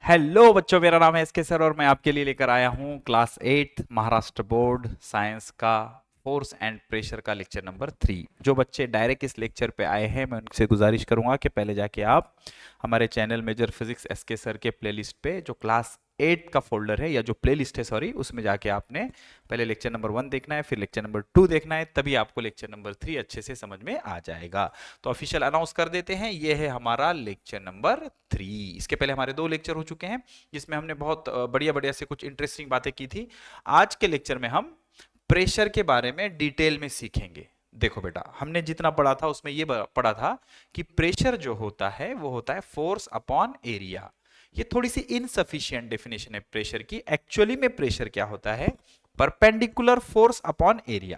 Hello बच्चों, मेरा नाम है एसके सर और मैं आपके लिए लेकर आया हूँ क्लास 8 महाराष्ट्र बोर्ड साइंस का फोर्स एंड प्रेशर का लेक्चर नंबर 3। जो बच्चे डायरेक्ट इस लेक्चर पे आए हैं मैं उनसे गुजारिश करूंगा कि पहले जाके आप हमारे channel major physics SK sir के प्लेलिस्ट पे जो क्लास 8 का फोल्डर है या जो प्लेलिस्ट है सॉरी, उसमें जाके आपने पहले लेक्चर नंबर 1 देखना है, फिर लेक्चर नंबर 2 देखना है, तभी आपको लेक्चर नंबर 3 अच्छे से समझ में आ जाएगा। तो ऑफिशियल अनाउंस कर देते हैं, ये है हमारा लेक्चर नंबर 3। इसके पहले हमारे 2 लेक्चर हो चुके हैं जिसमें हमने बहुत बढ़िया बढ़िया से कुछ इंटरेस्टिंग बातें की थी। आज के लेक्चर में हम प्रेशर के बारे में डिटेल में सीखेंगे। देखो बेटा, हमने जितना पढ़ा था उसमें ये पढ़ा था कि प्रेशर जो होता है वो होता है फोर्स अपॉन एरिया। ये थोड़ी सी इनसफिशिएंट डेफिनेशन है प्रेशर की। एक्चुअली में प्रेशर क्या होता है? Perpendicular force upon area.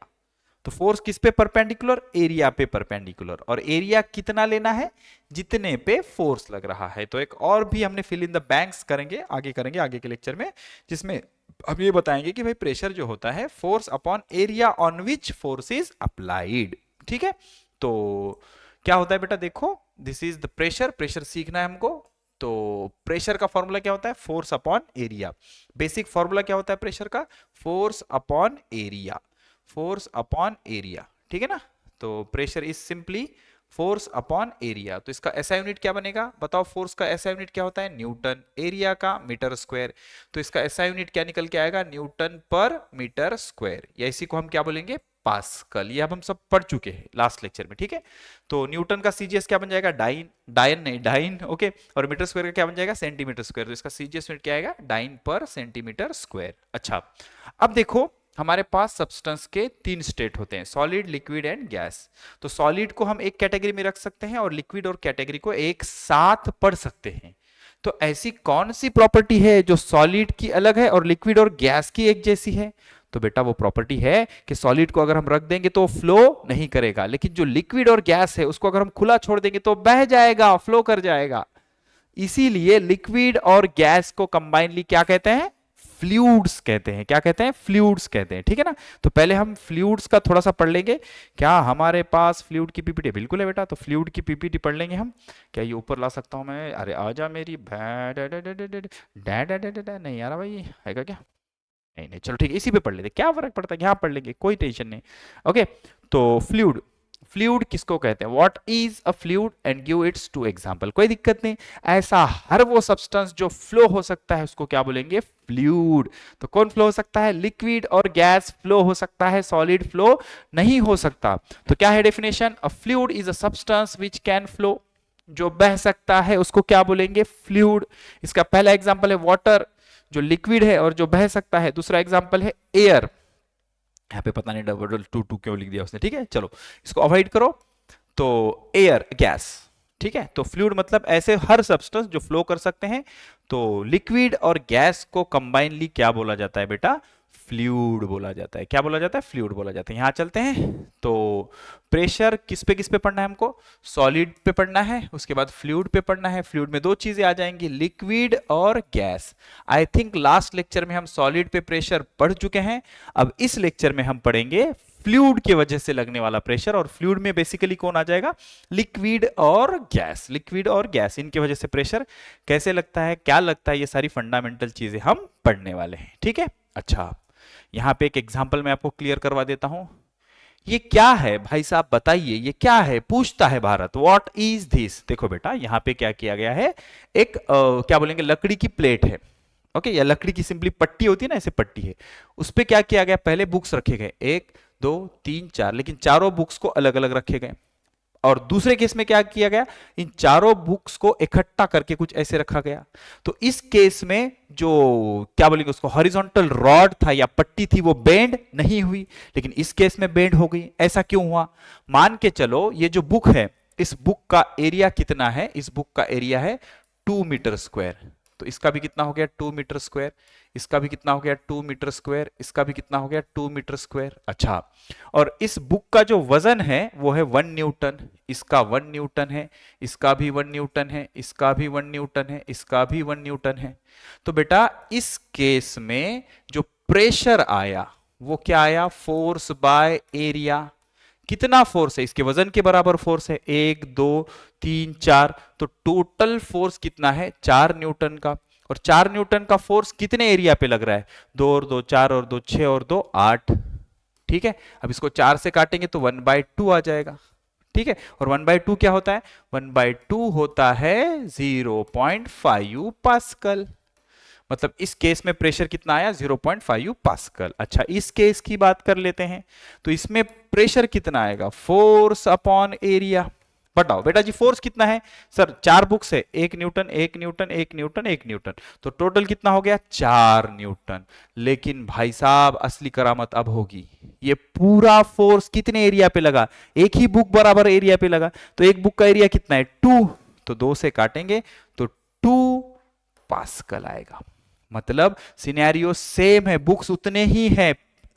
तो फोर्स किस पे परपेंडिकुलर? एरिया पे परपेंडिकुलर। और एरिया कितना लेना है? जितने पे फोर्स लग रहा है। तो एक और भी हमने फिल इन द बैंक्स करेंगे आगे के लेक्चर में, जिसमें हम ये बताएंगे कि भाई प्रेशर जो होता है force upon area on which force is applied. ठीक है, तो क्या होता है बेटा? देखो, this is the pressure. Pressure सीखना है हमको। तो प्रेशर का फॉर्मूला क्या होता है? Force upon area. Basic formula क्या होता है प्रेशर का? Force upon area. Force upon area, ठीक है ना। तो pressure is simply force upon area. तो इसका एसआई यूनिट क्या बनेगा? बताओ, फोर्स का एसआई यूनिट क्या होता है? न्यूटन। एरिया का मीटर स्क्वायर। तो इसका एसआई यूनिट क्या निकल के आएगा? न्यूटन पर मीटर स्क्वायर, या इसी को हम क्या बोलेंगे? पास्कल। ये अब हम सब पढ़ चुके हैं लास्ट लेक्चर में, ठीक है। तो न्यूटन का सीजीएस क्या बन जाएगा? डाइन। डायन नहीं, डाइन, ओके। और मीटर स्क्वायर का क्या बन जाएगा? Centimetre square. तो इसका सीजीएस यूनिट क्या आएगा? डाइन पर सेंटीमीटर स्क्वायर। अच्छा, अब देखो, हमारे पास सब्सटेंस के 3 स्टेट होते हैं, सॉलिड, लिक्विड एंड गैस। तो सॉलिड को हम एक कैटेगरी में रख सकते हैं और लिक्विड और कैटेगरी को एक साथ पढ़ सकते हैं। तो ऐसी कौन सी प्रॉपर्टी है जो सॉलिड की अलग है और लिक्विड और गैस की एक जैसी है? तो बेटा वो प्रॉपर्टी है कि सॉलिड को अगर हम रख देंगे तो फ्लो नहीं करेगा, लेकिन जो लिक्विड और गैस है उसको अगर हम खुला छोड़ देंगे तो बह जाएगा, फ्लो कर जाएगा। इसीलिए लिक्विड और गैस को कंबाइनली क्या कहते हैं? फ्लूइड्स कहते हैं। क्या कहते हैं? फ्लूइड्स कहते हैं, ठीक है ना। तो पहले हम फ्लूइड्स का थोड़ा सा पढ़ लेंगे। क्या हमारे पास फ्लूइड की पीपीटी? बिल्कुल है बेटा। तो फ्लूइड की पीपीटी पढ़ लेंगे हम। क्या ये ऊपर ला सकता हूं मैं? अरे आजा मेरी नहीं यार भाई, है क्या? नहीं नहीं, चलो ठीक है, इसी पे पढ़ लेते, क्या फर्क पड़ता है, यहाँ पढ़ लेंगे, कोई टेंशन नहीं। ओके, तो फ्लूइड, फ्लूइड किसको कहते हैं? What is a fluid and give its two example. कोई दिक्कत नहीं, ऐसा हर वो सब्सटेंस जो फ्लो हो सकता है उसको क्या बोलेंगे? फ्लूइड। तो कौन फ्लो हो सकता है? लिक्विड और गैस फ्लो हो सकता है, सॉलिड फ्लो नहीं हो सकता। तो क्या है definition? A fluid is a substance which can flow. जो बह सकता है उसको क्या बोलेंगे? फ्लूइड। इसका पहला एग्जांपल है वाटर, जो लिक्विड है और जो बह सकता है। दूसरा एग्जांपल है एयर। यहाँ पे पता नहीं डबल टू टू क्यों लिख दिया उसने, ठीक है, चलो इसको अवॉइड करो। तो एयर, गैस, ठीक है। तो फ्लूइड मतलब ऐसे हर सब्सटेंस जो फ्लो कर सकते हैं। तो लिक्विड और गैस को कंबाइनली क्या बोला जाता है बेटा? फ्लूइड बोला जाता है। क्या बोला जाता है? फ्लूइड बोला जाता है। यहां चलते हैं। तो प्रेशर किस पे पढ़ना है हमको? सॉलिड पे पढ़ना है, उसके बाद फ्लूइड पे पढ़ना है। फ्लूइड में 2 चीजें आ जाएंगी, लिक्विड और gas. I think last lecture में हम सॉलिड पे प्रेशर पढ़ चुके हैं। अब इस लेक्चर में हम पढ़ेंगे फ्लूइड की वजह से लगने वाला प्रेशर। और फ्लूइड में बेसिकली कौन आ जाएगा? लिक्विड और गैस। लिक्विड और गैस, इनकी वजह से प्रेशर कैसे लगता है, क्या लगता है, ये सारी फंडामेंटल चीजें हम पढ़ने वाले हैं, ठीक है। अच्छा, यहां पे एक एग्जांपल मैं आपको क्लियर करवा देता हूं। ये क्या है भाई साहब, बताइए ये क्या है? पूछता है भारत, व्हाट इज दिस। देखो बेटा, यहां पे क्या किया गया है? एक क्या बोलेंगे, लकड़ी की प्लेट है, ओके, या लकड़ी की सिंपली पट्टी होती है ना, ऐसे पट्टी है। उस पे क्या किया गया? पहले बुक्स रखे गए, 1 2 3 4, लेकिन चारों बुक्स को अलग अलग रखे गए। और दूसरे केस में क्या किया गया? इन चारों बुक्स को इकट्ठा करके कुछ ऐसे रखा गया। तो इस केस में जो क्या बोलेंगे उसको, हॉरिजॉन्टल रॉड था या पट्टी थी, वो बेंड नहीं हुई, लेकिन इस केस में बेंड हो गई। ऐसा क्यों हुआ? मान के चलो ये जो बुक है, इस बुक का एरिया कितना है? इस बुक का एरिया है 2 मीटर स्क्वायर। तो इसका भी कितना हो गया? 2 मीटर स्क्वायर। इसका भी कितना हो गया? 2 मीटर स्क्वायर। इसका भी कितना हो गया? 2 मीटर स्क्वायर। अच्छा, और इस बुक का जो वजन है वो है 1 न्यूटन। इसका 1 न्यूटन है, इसका भी 1 न्यूटन है, इसका भी 1 न्यूटन है, इसका भी 1 न्यूटन है। तो बेटा इस केस में जो प्रेशर आया वो क्या आया? Force by area. कितना फोर्स है? इसके वजन के बराबर फोर्स है, 1 2 3 4। तो टोटल फोर्स कितना है? 4 न्यूटन का। और 4 न्यूटन का फोर्स कितने एरिया पे लग रहा है? 2 और 2 4 और 2 6 और 2 8। ठीक है, अब इसको 4 से काटेंगे तो 1/2 आ जाएगा। ठीक है, और 1/2 क्या होता है? 1/2 होता है 0.5 पास्कल। मतलब इस केस में प्रेशर कितना आया? 0.5 पास्कल। अच्छा, इस केस की बात कर लेते हैं, तो इसमें प्रेशर कितना आएगा? Force upon area. बताओ बेटा जी, फोर्स कितना है? सर 4 बुक्स है, 1 न्यूटन 1 न्यूटन 1 न्यूटन 1 न्यूटन, तो टोटल कितना हो गया? 4 न्यूटन। लेकिन भाई साहब असली करामत अब होगी, ये पूरा फोर्स कितने एरिया पे लगा? एक ही बुक बराबर एरिया पे लगा, तो एक बुक का एरिया कितना है? 2, तो 2 से काटेंगे तो 2 पास्कल आएगा। मतलब सिनेरियो सेम है, बुक्स उतने ही हैं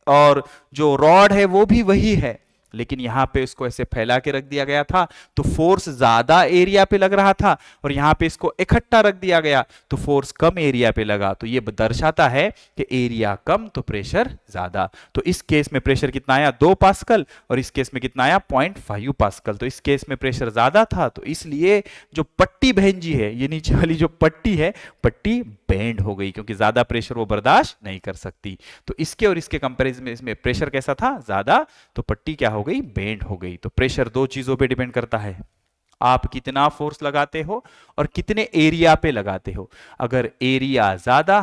और जो रॉड है वो भी वही है, लेकिन यहां पे इसको ऐसे फैला के रख दिया गया था तो फोर्स ज्यादा एरिया पे लग रहा था, और यहां पे इसको इकट्ठा रख दिया गया तो फोर्स कम एरिया पे लगा। तो ये दर्शाता है कि एरिया कम तो प्रेशर ज्यादा। तो इस केस में प्रेशर कितना आया? 2 पास्कल, और इस केस में कितना आया? 0.5 पास्कल। तो इस केस में प्रेशर ज्यादा था, तो इसलिए जो पट्टी बहन जी है, ये नीचे वाली जो पट्टी है, पट्टी बेंड हो गई, क्योंकि ज्यादा प्रेशर वो बर्दाश्त नहीं कर सकती। तो इसके और इसके कंपैरिजन में इसमें प्रेशर कैसा था? ज्यादा, तो पट्टी क्या हो गई? बेंड हो गई। तो प्रेशर दो चीजों पे डिपेंड करता है, आप कितना फोर्स लगाते हो और कितने एरिया पे लगाते हो। अगर एरिया ज्यादा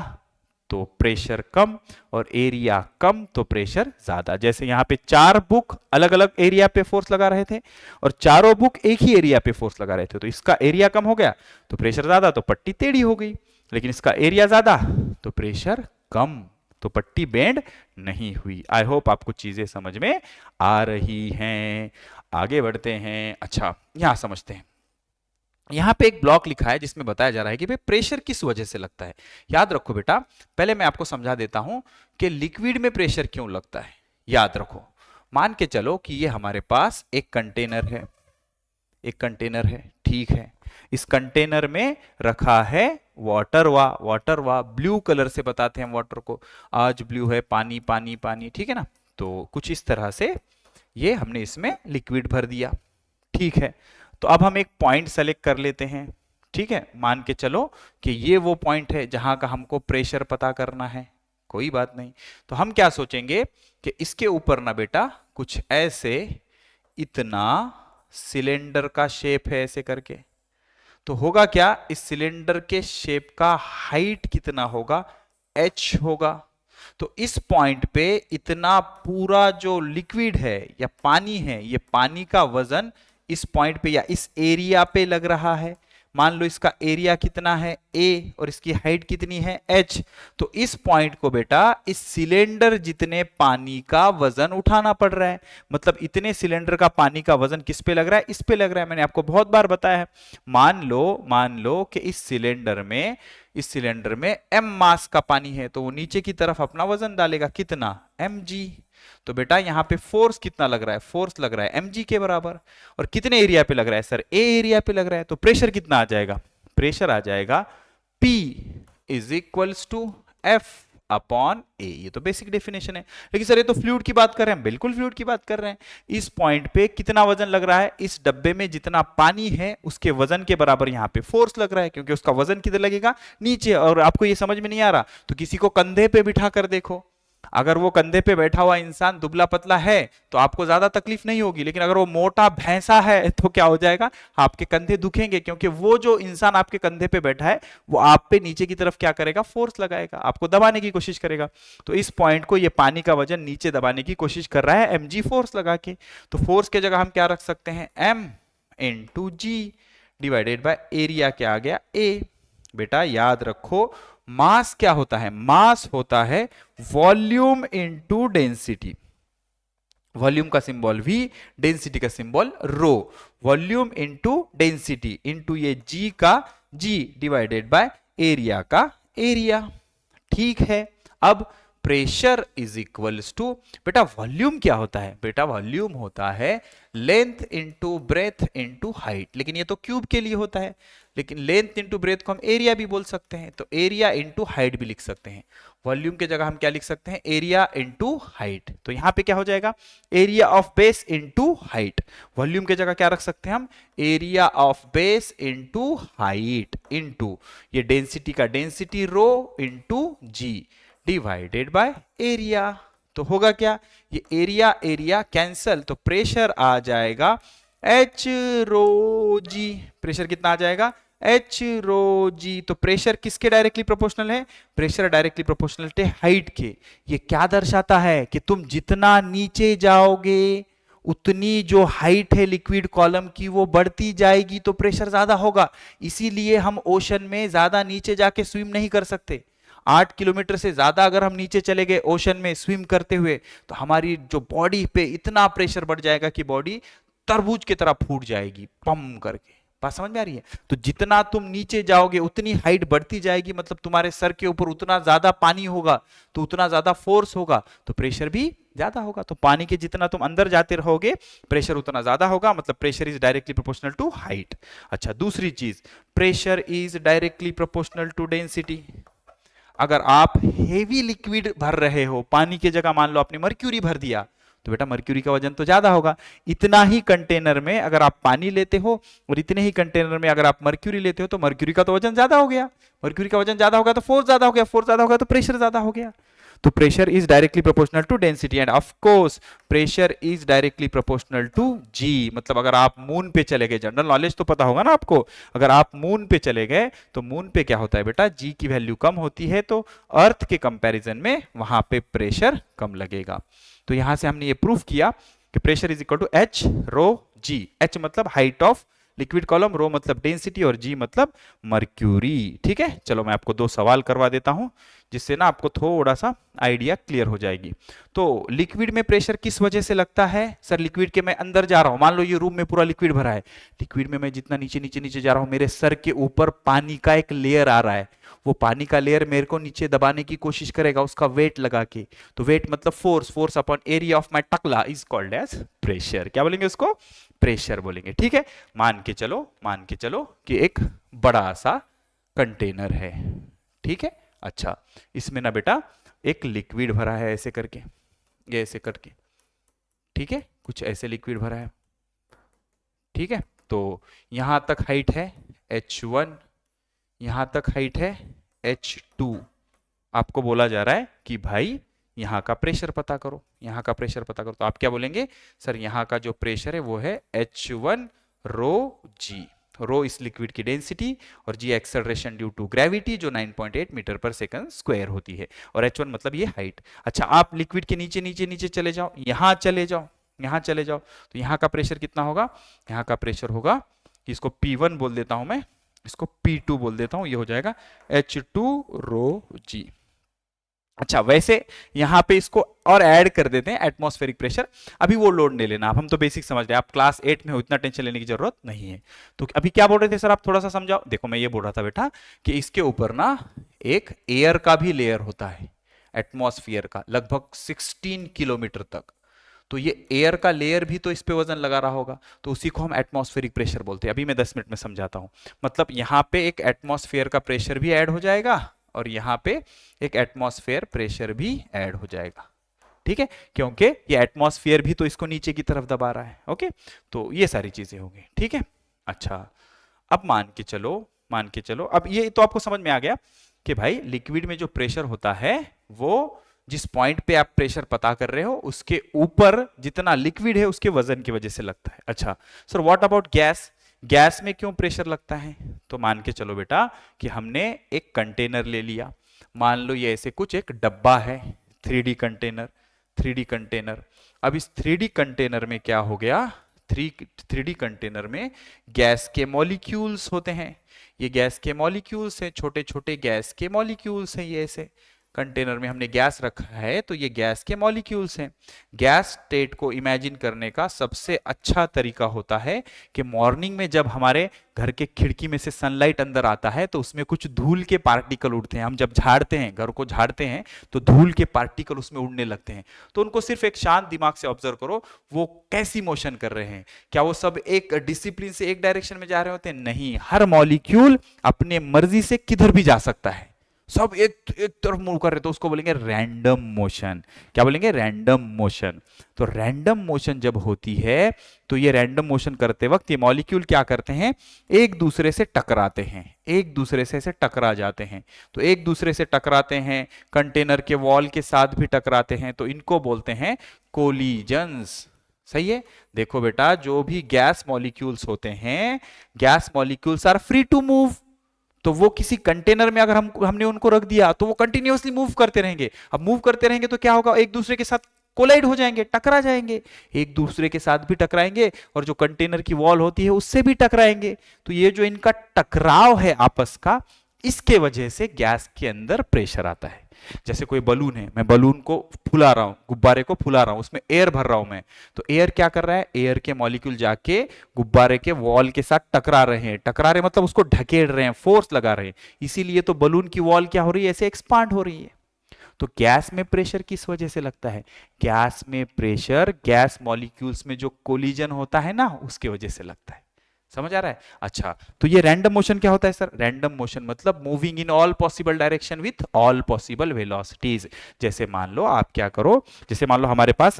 तो प्रेशर कम, और एरिया कम तो प्रेशर ज्यादा। जैसे यहां पे 4 बुक अलग अलग एरिया पे फोर्स लगा रहे थे और चारों बुक एक ही एरिया पे फोर्स लगा रहे थे, तो इसका एरिया कम हो गया तो प्रेशर ज्यादा, तो पट्टी टेढ़ी हो गई। लेकिन इसका एरिया ज्यादा तो प्रेशर कम, तो पट्टी बेंड नहीं हुई। आई होप आपको चीजें समझ में आ रही हैं। आगे बढ़ते हैं। अच्छा, यहां समझते हैं। यहां पे एक ब्लॉक लिखा है जिसमें बताया जा रहा है कि भाई प्रेशर किस वजह से लगता है। याद रखो बेटा, पहले मैं आपको समझा देता हूं कि लिक्विड में प्रेशर क्यों लगता है। याद रखो, मान के चलो कि ये हमारे पास एक कंटेनर है, एक कंटेनर है, ठीक है। इस कंटेनर में रखा है वाटर वा ब्लू कलर से बताते हैं वाटर को, आज ब्लू है, पानी पानी पानी, ठीक है ना। तो कुछ इस तरह से ये हमने इसमें लिक्विड भर दिया, ठीक है। तो अब हम एक पॉइंट सेलेक्ट कर लेते हैं, ठीक है। मान के चलो कि ये वो पॉइंट है जहां का हमको प्रेशर पता करना है, कोई बात नहीं। तो हम क्या सोचेंगे कि इसके ऊपर ना बेटा कुछ ऐसे इतना सिलेंडर का शेप है ऐसे करके, तो होगा क्या, इस सिलेंडर के शेप का हाइट कितना होगा? h होगा। तो इस पॉइंट पे इतना पूरा जो लिक्विड है या पानी है, ये पानी का वजन इस पॉइंट पे या इस एरिया पे लग रहा है। मान लो इसका एरिया कितना है a और इसकी हाइट कितनी है h। तो इस पॉइंट को बेटा इस सिलेंडर जितने पानी का वजन उठाना पड़ रहा है। मतलब इतने सिलेंडर का पानी का वजन किस पे लग रहा है? इस पे लग रहा है। मैंने आपको बहुत बार बताया है। मान लो कि इस सिलेंडर में m मास का पानी है, तो वो नीचे की तरफ अपना वजन डालेगा, कितना? mg। तो बेटा यहां पे फोर्स कितना लग रहा है? फोर्स लग रहा है mg के बराबर। और कितने एरिया पे लग रहा है? सर a एरिया पे लग रहा है। तो प्रेशर कितना आ जाएगा? प्रेशर आ जाएगा P is equals to F upon A। ये तो बेसिक डेफिनेशन है। लेकिन सर ये तो फ्लूइड की बात कर रहे हैं। बिल्कुल फ्लूइड की बात कर रहे हैं। इस पॉइंट पे कितना वजन लग रहा है? इस डब्बे में जितना पानी है उसके वजन के बराबर यहां पे फोर्स लग रहा है, क्योंकि उसका वजन किधर लगेगा? नीचे। और आपको ये समझ में नहीं आ रहा तो किसी को कंधे पे बिठा कर देखो। अगर वो कंधे पे बैठा हुआ इंसान दुबला पतला है तो आपको ज्यादा तकलीफ नहीं होगी, लेकिन अगर वो मोटा भैंसा है तो क्या हो जाएगा? आपके कंधे दुखेंगे, क्योंकि वो जो इंसान आपके कंधे पे बैठा है वो आप पे नीचे की तरफ क्या करेगा? फोर्स लगाएगा, आपको दबाने की कोशिश करेगा। तो इस पॉइंट को ये पानी का वजन नीचे दबाने की कोशिश कर रहा है mg फोर्स लगा के। तो फोर्स के जगह हम क्या रख सकते हैं? m into g divided by area, क्या आ गया? a। बेटा याद रखो, मास क्या होता है? मास होता है वॉल्यूम इनटू डेंसिटी। वॉल्यूम का सिंबल v, डेंसिटी का सिंबल रो। वॉल्यूम इनटू डेंसिटी इनटू ये g का g डिवाइडेड बाय एरिया का एरिया, ठीक है। अब प्रेशर इज इक्वल्स टू, बेटा वॉल्यूम क्या होता है, बेटा वॉल्यूम होता है length into breadth into height, लेकिन ये तो क्यूब के लिए होता है, लेकिन लेंथ इंटू ब्रेथ को हम एरिया भी बोल सकते हैं, तो एरिया इंटू हाइट भी लिख सकते हैं। वॉल्यूम की जगह हम क्या लिख सकते हैं, एरिया इंटू हाइट। तो यहां पे क्या हो जाएगा, area of base into height. Volume की जगह क्या रख सकते हैं हम, area of base into height into ये डेंसिटी का density rho into g divided by area. तो होगा क्या, ये एरिया एरिया कैंसल, तो प्रेशर आ जाएगा एच रो जी। प्रेशर कितना आ जाएगा, एच रो जी। तो प्रेशर किसके डायरेक्टली प्रोपोर्शनल है, प्रेशर डायरेक्टली प्रोपोर्शनल है हाइट के। ये क्या दर्शाता है कि तुम जितना नीचे जाओगे उतनी जो हाइट है लिक्विड कॉलम की वो बढ़ती जाएगी, तो प्रेशर ज्यादा होगा। इसीलिए हम ओशन में ज्यादा नीचे जाके स्विम नहीं कर सकते। 8 किलोमीटर से ज्यादा अगर हम नीचे चले गए ओशन में स्विम करते हुए, तो हमारी जो बॉडी पे इतना प्रेशर बढ़ जाएगा कि बॉडी तरबूज की तरह फूट जाएगी पम करके। बात समझ में आ रही है। तो जितना तुम नीचे जाओगे उतनी हाइट बढ़ती जाएगी, मतलब तुम्हारे सर के ऊपर उतना ज्यादा पानी होगा, तो उतना ज्यादा फोर्स होगा, तो प्रेशर भी ज्यादा होगा। तो पानी के जितना तुम अंदर जाते रहोगे प्रेशर उतना ज्यादा होगा, मतलब pressure is directly proportional to height. अच्छा, दूसरी चीज, pressure is directly proportional to density. अगर आप हेवी लिक्विड भर रहे हो, पानी की जगह मान लो आपने मर्क्यूरी भर दिया, तो बेटा मर्क्यूरी का वजन तो ज्यादा होगा। इतना ही कंटेनर में अगर आप पानी लेते हो और इतने ही कंटेनर में अगर आप मर्क्यूरी लेते हो, तो मर्क्यूरी का तो वजन ज्यादा हो गया। मर्क्यूरी का वजन ज्यादा होगा तो फोर्स ज्यादा हो गया, फोर्स ज्यादा होगा तो प्रेशर ज्यादा हो गया। तो pressure is directly proportional to density and of course pressure is directly proportional to g. मतलब अगर आप मून पे चले गए, जनरल नॉलेज तो पता होगा ना आपको, अगर आप मून पे चले गए तो मून पे क्या होता है बेटा, जी की वैल्यू कम होती है, तो अर्थ के कंपैरिजन में वहां पे प्रेशर कम लगेगा। तो यहां से हमने ये प्रूफ किया कि pressure is equal to h rho g. H मतलब height of liquid column, rho मतलब डेंसिटी और जी मतलब मर्क्यूरी। ठीक है, चलो मैं आपको 2 सवाल करवा देता हूं जिससे ना आपको थोड़ा सा आइडिया क्लियर हो जाएगी। तो लिक्विड में प्रेशर किस वजह से लगता है, सर लिक्विड के मैं अंदर जा रहा हूं, मान लो ये रूम में पूरा लिक्विड भरा है, लिक्विड में मैं जितना नीचे नीचे नीचे जा रहा हूं, मेरे सर के ऊपर पानी का एक लेयर आ रहा है, वो पानी का लेयर मेरे को नीचे दबाने की कोशिश करेगा उसका वेट लगा के। तो वेट मतलब force, force upon area of my टकला इज कॉल्ड एज प्रेशर। क्या बोलेंगे उसको, प्रेशर बोलेंगे। ठीक है, मान के चलो कि एक बड़ा सा कंटेनर है। ठीक है, अच्छा इसमें ना बेटा एक लिक्विड भरा है ऐसे करके, ये ऐसे करके, ठीक है, कुछ ऐसे लिक्विड भरा है। ठीक है, तो यहां तक हाइट है h1, यहां तक हाइट है h2। आपको बोला जा रहा है कि भाई यहां का प्रेशर पता करो, यहां का प्रेशर पता करो। तो आप क्या बोलेंगे, सर यहां का जो प्रेशर है वो है h1 रो जी। रो इस लिक्विड की डेंसिटी और जी एक्सेलरेशन ड्यू टू ग्रेविटी जो 9.8 मीटर पर सेकंड स्क्वायर होती है, और h1 मतलब ये हाइट। अच्छा, आप लिक्विड के नीचे नीचे नीचे चले जाओ, यहां चले जाओ, यहां चले जाओ, तो यहां का प्रेशर कितना होगा, यहां का प्रेशर होगा, इसको P1 बोल देता हूं मैं, इसको P2 बोल देता हूं, ये हो जाएगा H2 रो जी। अच्छा, वैसे यहां पे इसको और ऐड कर देते हैं एटमॉस्फेरिक प्रेशर, अभी वो लोड नहीं लेना, हम तो बेसिक समझ रहे हैं, आप क्लास 8 में हो, इतना टेंशन लेने की जरूरत नहीं है। तो अभी क्या बोल रहे थे सर, आप थोड़ा सा समझाओ। देखो मैं ये बोल रहा था बेटा कि इसके ऊपर ना एक एयर का भी लेयर होता है, एटमॉस्फेयर का, लगभग 16 किलोमीटर तक। तो ये एयर का लेयर भी तो इस पे वजन लगा रहा होगा, तो उसी को हम एटमॉस्फेरिक प्रेशर बोलते हैं। अभी मैं 10 मिनट में समझाता हूं। मतलब यहां पे एक एटमॉस्फेयर का प्रेशर भी ऐड हो जाएगा और यहां पे एक एटमॉस्फेयर प्रेशर भी ऐड हो जाएगा। ठीक है, क्योंकि ये एटमॉस्फेयर भी तो इसको नीचे की तरफ दबा रहा है। ओके, तो ये सारी चीजें हो गई। ठीक है, अच्छा अब मान के चलो, अब ये तो आपको समझ में आ गया कि भाई लिक्विड में जो प्रेशर होता है वो जिस पॉइंट पे आप प्रेशर पता कर रहे हो उसके ऊपर जितना लिक्विड है उसके वजन की वजह से लगता है। अच्छा sir, what about gas, gas में क्यों प्रेशर लगता है? तो मान के चलो बेटा कि हमने एक कंटेनर ले लिया, मान लो ये ऐसे कुछ एक डब्बा है, 3D कंटेनर, 3D कंटेनर। अब इस 3D कंटेनर में क्या हो गया, 3D कंटेनर में गैस के मॉलिक्यूल्स होते हैं, ये गैस के मॉलिक्यूल्स हैं, छोटे छोटे गैस के मॉलिक्यूल्स हैं ये ऐसे। कंटेनर में हमने गैस रखा है तो ये गैस के मॉलिक्यूल्स हैं। गैस स्टेट को इमेजिन करने का सबसे अच्छा तरीका होता है कि मॉर्निंग में जब हमारे घर के खिड़की में से सनलाइट अंदर आता है तो उसमें कुछ धूल के पार्टिकल उड़ते हैं। हम जब झाड़ते हैं, घर को झाड़ते हैं, तो धूल के पार्टिकल उसमें उड़ने लगते हैं। तो उनको सिर्फ एक शांत दिमाग से ऑब्जर्व करो, वो कैसी मोशन कर रहे हैं। क्या वो सब एक डिसिप्लिन से एक डायरेक्शन में जा रहे होते हैं? नहीं, हर मॉलिक्यूल अपने मर्जी से किधर भी जा सकता है, सब एक तरफ मूव कर रहे, तो उसको बोलेंगे रैंडम मोशन। क्या बोलेंगे? Random motion. तो रैंडम मोशन जब होती है तो ये रैंडम मोशन करते वक्त ये मॉलिक्यूल क्या करते हैं? एक दूसरे से टकराते हैं, एक दूसरे से टकरा जाते हैं। तो एक दूसरे से टकराते हैं, कंटेनर के वॉल के साथ भी टकराते हैं, तो इनको बोलते हैं कोलिजन्स। सही है। देखो बेटा, जो भी गैस मॉलिक्यूल्स होते हैं, gas molecules are free to move. तो वो किसी कंटेनर में अगर हमने उनको रख दिया तो वो कंटिन्यूअसली मूव करते रहेंगे। अब मूव करते रहेंगे तो क्या होगा? एक दूसरे के साथ कोलाइड हो जाएंगे, टकरा जाएंगे, एक दूसरे के साथ भी टकराएंगे और जो कंटेनर की वॉल होती है उससे भी टकराएंगे। तो ये जो इनका टकराव है आपस का, इसके वजह से गैस के अंदर प्रेशर आता है। जैसे कोई बलून है, मैं बलून को फुला रहा हूं, गुब्बारे को फुला रहा हूं, उसमें एयर भर रहा हूं मैं, तो एयर क्या कर रहा है? एयर के मॉलिक्यूल जाके गुब्बारे के वॉल के साथ टकरा रहे हैं। टकरा रहे मतलब उसको ढकेल रहे हैं, फोर्स लगा रहे हैं, इसीलिए तो बलून की वॉल क्या हो रही है? ऐसे एक्सपांड हो रही है। तो गैस में प्रेशर किस वजह से लगता है? गैस में प्रेशर गैस मॉलिक्यूल्स में जो कोलिजन होता है ना, उसके वजह से लगता है। समझ आ रहा है? अच्छा, तो ये रैंडम मोशन क्या होता है सर? रैंडम मोशन मतलब moving in all possible direction with all possible velocities. जैसे मान लो आप क्या करो, जैसे मान लो हमारे पास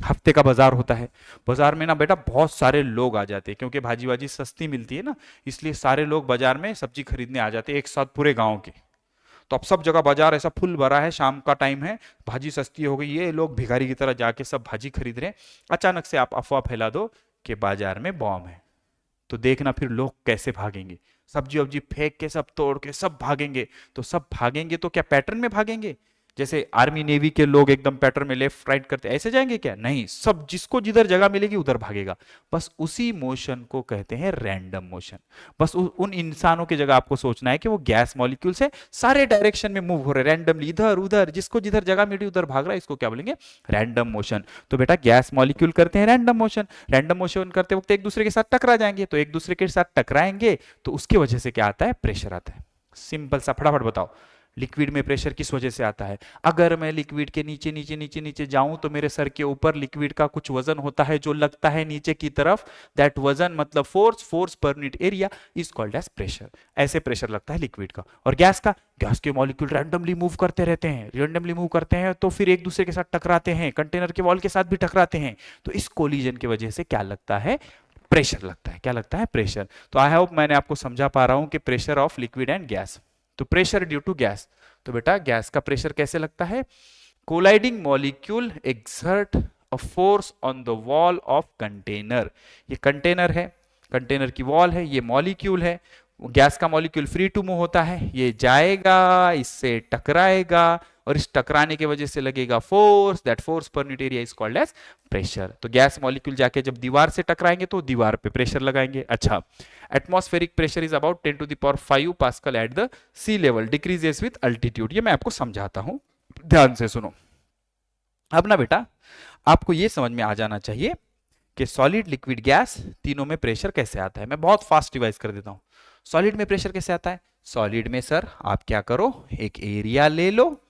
हफ्ते का बाजार होता है। बाजार में ना बेटा बहुत सारे लोग आ जाते हैं, क्योंकि भाजी वाजी सस्ती मिलती है ना, इसलिए सारे लोग बाजार में सब्जी खरीदने आ जाते हैं एक साथ, पूरे गाँव के। तो अब सब जगह बाजार ऐसा फुल भरा है, शाम का टाइम है, भाजी सस्ती हो गई, ये लोग भिखारी की तरह जाके सब भाजी खरीद रहे हैं। अचानक से आप अफवाह फैला दो कि बाजार में बॉम्ब है, तो देखना फिर लोग कैसे भागेंगे। सब्जी वब्जी फेंक के, सब तोड़ के सब भागेंगे। तो सब भागेंगे तो क्या पैटर्न में भागेंगे? जैसे आर्मी नेवी के लोग एकदम पैटर्न में लेफ्ट राइट करते ऐसे जाएंगे क्या? नहीं, सब जिसको जिधर जगह मिलेगी उधर भागेगा। बस उसी मोशन को कहते हैं रैंडम मोशन। बस उन इंसानों की जगह आपको सोचना है कि वो गैस मॉलिक्यूल से सारे डायरेक्शन में मूव हो रहे, रैंडमली इधर उधर, जिसको जिधर जगह मिली उधर भाग रहा है, इसको क्या बोलेंगे? Random motion. तो बेटा गैस मॉलिक्यूल करते हैं रैंडम मोशन। रैंडम मोशन करते वक्त एक दूसरे के साथ टकरा जाएंगे, तो एक दूसरे के साथ टकराएंगे तो उसकी वजह से क्या आता है? प्रेशर आता है। सिंपल सा, फटाफट बताओ, लिक्विड में प्रेशर किस वजह से आता है? अगर मैं लिक्विड के नीचे नीचे नीचे नीचे जाऊं तो मेरे सर के ऊपर लिक्विड का कुछ वजन होता है जो लगता है नीचे की तरफ। दैट वजन मतलब force, force per unit area is called as pressure. ऐसे प्रेशर लगता है लिक्विड का। और गैस का? गैस के मॉलिक्यूल रैंडमली मूव करते रहते हैं, रैंडमली मूव करते हैं तो फिर एक दूसरे के साथ टकराते हैं, कंटेनर के वॉल के साथ भी टकराते हैं। तो इस कोलिजन की वजह से क्या लगता है? प्रेशर लगता है। क्या लगता है? प्रेशर। तो आई होप मैंने आपको समझा पा रहा हूं कि pressure of liquid and gas. तो प्रेशर ड्यू टू गैस। तो बेटा गैस का प्रेशर कैसे लगता है? Colliding molecule exert a force on the wall of container. ये कंटेनर है, कंटेनर की वॉल है, ये मॉलिक्यूल है। गैस का मॉलिक्यूल फ्री टू मूव होता है, ये जाएगा, इससे टकराएगा और इस टकराने की वजह से लगेगा force. That force per unit area is called as pressure. तो गैस मॉलिक्यूल जाके जब दीवार से टकराएंगे तो दीवार पे प्रेशर लगाएंगे। अच्छा, atmospheric pressure is about 10 to the power 5 pascal at the sea level, decreases with altitude. ये मैं आपको समझाता हूं, ध्यान से सुनो। अब ना बेटा आपको ये समझ में आ जाना चाहिए कि सॉलिड, लिक्विड, गैस तीनों में प्रेशर कैसे आता है। मैं बहुत फास्ट रिवाइज कर देता हूं। सॉलिड में प्रेशर कैसे आता है? सॉलिड में सर आप क्या करो, एक एरिया ले लो,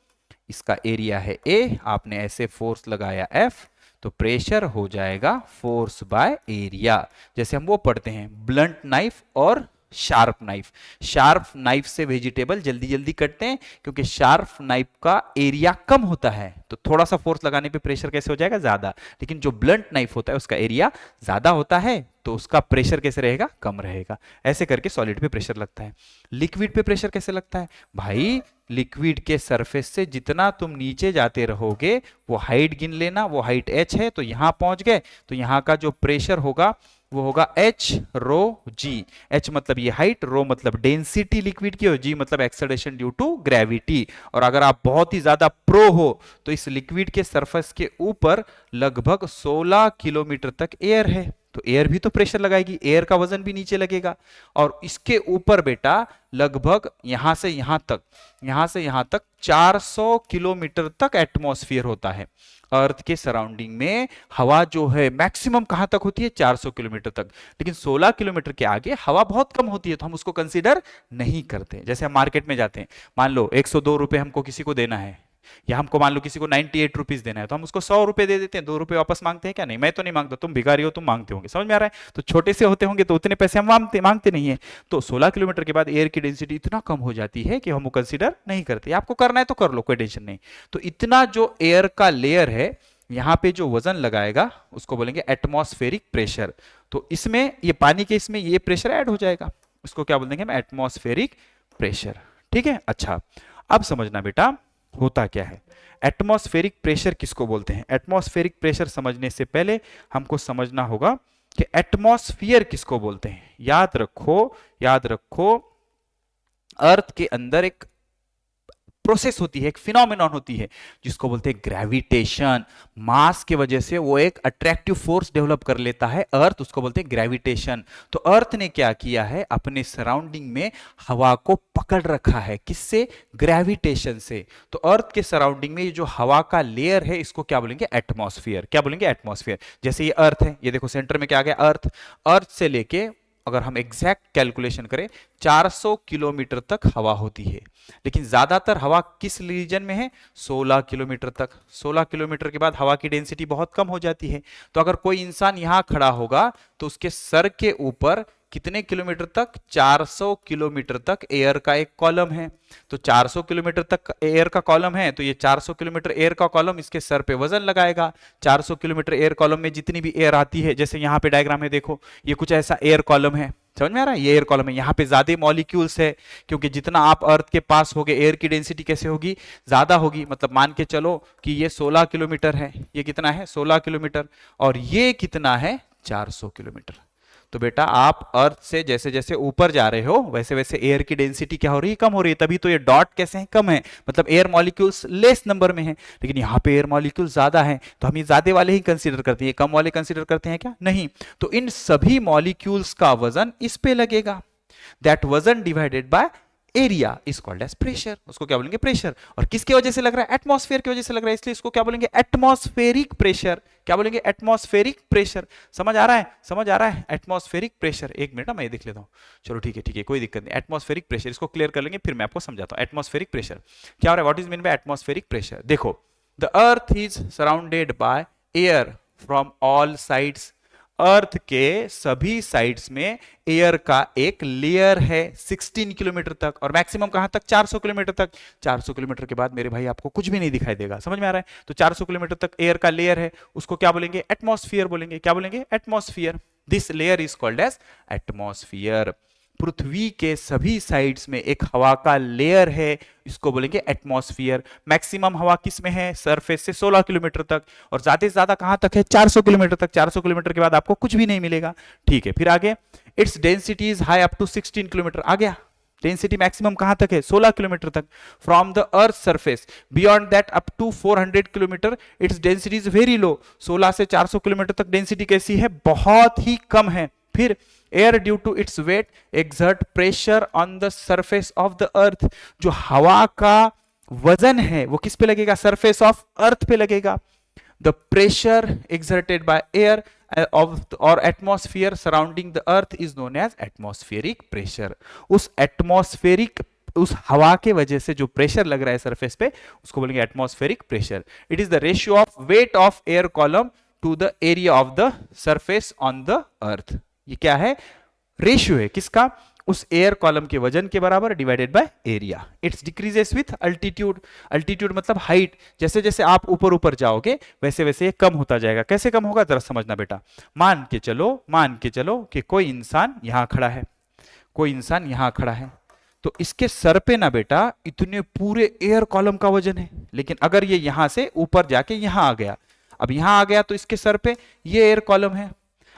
इसका एरिया है ए, आपने ऐसे फोर्स लगाया F, तो प्रेशर हो जाएगा फोर्स बाय एरिया। जैसे हम वो पढ़ते हैं ब्लंट नाइफ और शार्प नाइफ। शार्प नाइफ से वेजिटेबल जल्दी जल्दी कटते हैं क्योंकि शार्प नाइफ का एरिया कम होता है, तो थोड़ा सा फोर्स लगाने पे प्रेशर कैसे हो जाएगा? ज्यादा। लेकिन जो ब्लंट नाइफ होता है उसका एरिया ज्यादा होता है, तो उसका प्रेशर कैसे रहेगा? कम रहेगा। ऐसे करके सॉलिड पे प्रेशर लगता है। लिक्विड पे प्रेशर कैसे लगता है? भाई लिक्विड के सरफेस से जितना तुम नीचे जाते रहोगे वो हाइट गिन लेना। वो हाइट h है, तो यहां पहुंच गए तो यहां का जो प्रेशर होगा वो होगा h रो g। h मतलब ये हाइट, रो मतलब डेंसिटी लिक्विड की, और g मतलब एक्सेलरेशन ड्यू टू ग्रेविटी। और अगर आप बहुत ही ज्यादा प्रो हो तो इस लिक्विड के सरफेस के ऊपर लगभग 16 किलोमीटर तक एयर है। तो एयर भी तो प्रेशर लगाएगी, एयर का वजन भी नीचे लगेगा। और इसके ऊपर बेटा लगभग यहां से यहां तक 400 किलोमीटर तक एटमॉस्फेयर होता है। अर्थ के सराउंडिंग में हवा जो है मैक्सिमम कहां तक होती है, 400 किलोमीटर तक। लेकिन 16 किलोमीटर के आगे हवा बहुत कम होती है, तो हम उसको कंसीडर नहीं करते। जैसे हम मार्केट में जाते हैं, मान लो 102 रुपए हमको किसी को देना है, या हमको मान लो किसी को 98 रुपीज देना है, तो हम उसको 100 रुपए दे देते हैं, 2 रुपए वापस मांगते हैं क्या? नहीं, मैं तो नहीं मांगता, तुम भिखारी हो, तुम मांगते होंगे। समझ में आ रहा है? तो छोटे से होते होंगे तो उतने पैसे हम मांगते नहीं है। तो 16 किलोमीटर के बाद एयर की डेंसिटी इतना कम हो जाती है कि हम वो कंसिडर नहीं करते। आपको करना है तो कर लो, कोई टेंशन नहीं। तो इतना जो एयर का लेयर है, यहां पे जो वजन लगाएगा उसको बोलेंगे एटमॉस्फेरिक प्रेशर। तो इसमें ये पानी के इसमें ये प्रेशर ऐड हो जाएगा, उसको क्या बोल देंगे हम? Atmospheric pressure. ठीक है, अच्छा अब समझना बेटा होता क्या है। एटमॉस्फेरिक प्रेशर किसको बोलते हैं? एटमॉस्फेरिक प्रेशर समझने से पहले हमको समझना होगा कि एटमॉस्फियर किसको बोलते हैं। याद रखो अर्थ के अंदर एक प्रोसेस होती है, एक फिनोमेनॉन होती है जिसको बोलते हैं ग्रेविटेशन। मास के वजह से वो एक अट्रैक्टिव फोर्स डेवलप कर लेता है अर्थ, उसको बोलते हैं ग्रेविटेशन। तो अर्थ ने क्या किया है, अपने सराउंडिंग में हवा को पकड़ रखा है। किससे? ग्रेविटेशन से। तो अर्थ के सराउंडिंग में ये जो हवा का लेयर है इसको क्या बोलेंगे? एटमॉस्फेयर। क्या बोलेंगे? एटमॉस्फेयर। जैसे ये अर्थ है, ये देखो सेंटर में क्या आ गया? अर्थ। अर्थ से लेके अगर हम एग्जैक्ट कैलकुलेशन करें 400 किलोमीटर तक हवा होती है, लेकिन ज्यादातर हवा किस रीजन में है? 16 किलोमीटर तक। 16 किलोमीटर के बाद हवा की डेंसिटी बहुत कम हो जाती है। तो अगर कोई इंसान यहां खड़ा होगा तो उसके सर के ऊपर कितने किलोमीटर तक? 400 किलोमीटर तक एयर का एक कॉलम है। तो 400 किलोमीटर तक एयर का कॉलम है, तो ये 400 किलोमीटर एयर का कॉलम इसके सर पे वजन लगाएगा। 400 किलोमीटर एयर कॉलम में जितनी भी एयर आती है, जैसे यहाँ पे डायग्राम है देखो, ये कुछ ऐसा एयर कॉलम है, समझ में आ रहा है? ये एयर कॉलम है, यहाँ पे ज्यादा मॉलिक्यूल्स है, क्योंकि जितना आप अर्थ के पास होगे एयर की डेंसिटी कैसे होगी? ज्यादा होगी। मतलब मान के चलो कि ये 16 किलोमीटर है, ये कितना है? 16 किलोमीटर, और ये कितना है? 400 किलोमीटर। तो बेटा आप अर्थ से जैसे जैसे ऊपर जा रहे हो वैसे वैसे एयर की डेंसिटी क्या हो रही है? कम हो रही है। तभी तो ये डॉट कैसे हैं? कम है, मतलब एयर मॉलिक्यूल्स लेस नंबर में है। लेकिन यहाँ पे एयर मॉलिक्यूल ज्यादा है, तो हम ये ज्यादा वाले ही कंसीडर करते हैं, कम वाले कंसीडर करते हैं क्या? नहीं। तो इन सभी मॉलिक्यूल्स का वजन इस पे लगेगा। दैट वजन divided by area is called as pressure. उसको क्या बोलेंगे? प्रेशर। और किसकी वजह से लग रहा है? एटमॉस्फेयर की वजह से लग रहा है, इसलिए इसको क्या बोलेंगे? Atmospheric pressure. क्या बोलेंगे? Atmospheric pressure. समझ आ रहा है? समझ आ रहा है? Atmospheric pressure. एक मिनट मैं ये देख लेता हूं। चलो ठीक है, कोई दिक्कत नहीं। एटमॉस्फेरिक प्रेशर इसको क्लियर कर लेंगे, फिर मैं आपको समझाता हूं। एटमॉस्फेरिक प्रेशर क्या हो रहा है? What is mean by atmospheric pressure? देखो, the earth is surrounded by air from all sides. Earth के सभी साइड्स में एयर का एक लेयर है 16 किलोमीटर तक, और मैक्सिमम कहां तक? 400 किलोमीटर तक। 400 किलोमीटर के बाद मेरे भाई आपको कुछ भी नहीं दिखाई देगा। समझ में आ रहा है? तो 400 किलोमीटर तक एयर का लेयर है, उसको क्या बोलेंगे? एटमॉस्फेयर बोलेंगे। क्या बोलेंगे? Atmosphere. This layer is called as atmosphere. पृथ्वी के सभी साइड्स में एक हवा का लेयर है, इसको बोलेंगे एटमॉस्फेयर। मैक्सिमम हवा किस में है? सरफेस से 16 किलोमीटर तक, और ज्यादा से ज्यादा कहां तक है? 400 किलोमीटर तक। 400 किलोमीटर के बाद आपको कुछ भी नहीं मिलेगा। ठीक है, फिर आगे its density is high up to 16 kilometre. आ गया, डेंसिटी मैक्सिमम कहां तक है? 16 किलोमीटर तक। From the earth surface beyond that up to 400 kilometre its density is very low. 16 से 400 किलोमीटर तक डेंसिटी कैसी है? बहुत ही कम है। फिर air due to its weight exert pressure on the surface of the earth. जो हवा का वजन है वो किस पे लगेगा? सरफेस ऑफ अर्थ पे लगेगा। The pressure exerted by air of or atmosphere surrounding the earth is known as atmospheric pressure। उस एटमॉस्फेरिक, उस हवा के वजह से जो प्रेशर लग रहा है सरफेस पे उसको बोलेंगे atmospheric pressure. It is the ratio of weight of air column to the area of the surface on the earth. ये क्या है? रेशियो है किसका? उस एयर कॉलम के वजन के बराबर divided by area. It's decreases with altitude. Altitude मतलब हाइट। जैसे जैसे आप ऊपर ऊपर जाओगे वैसे वैसे ये कम होता जाएगा। कैसे कम होगा जरा समझना बेटा। मान के चलो कि कोई इंसान यहां खड़ा है, कोई इंसान यहां खड़ा है, तो इसके सर पे ना बेटा इतने पूरे एयर कॉलम का वजन है। लेकिन अगर ये यहां से ऊपर जाके यहां आ गया, अब यहां आ गया तो इसके सर पे ये एयर कॉलम है।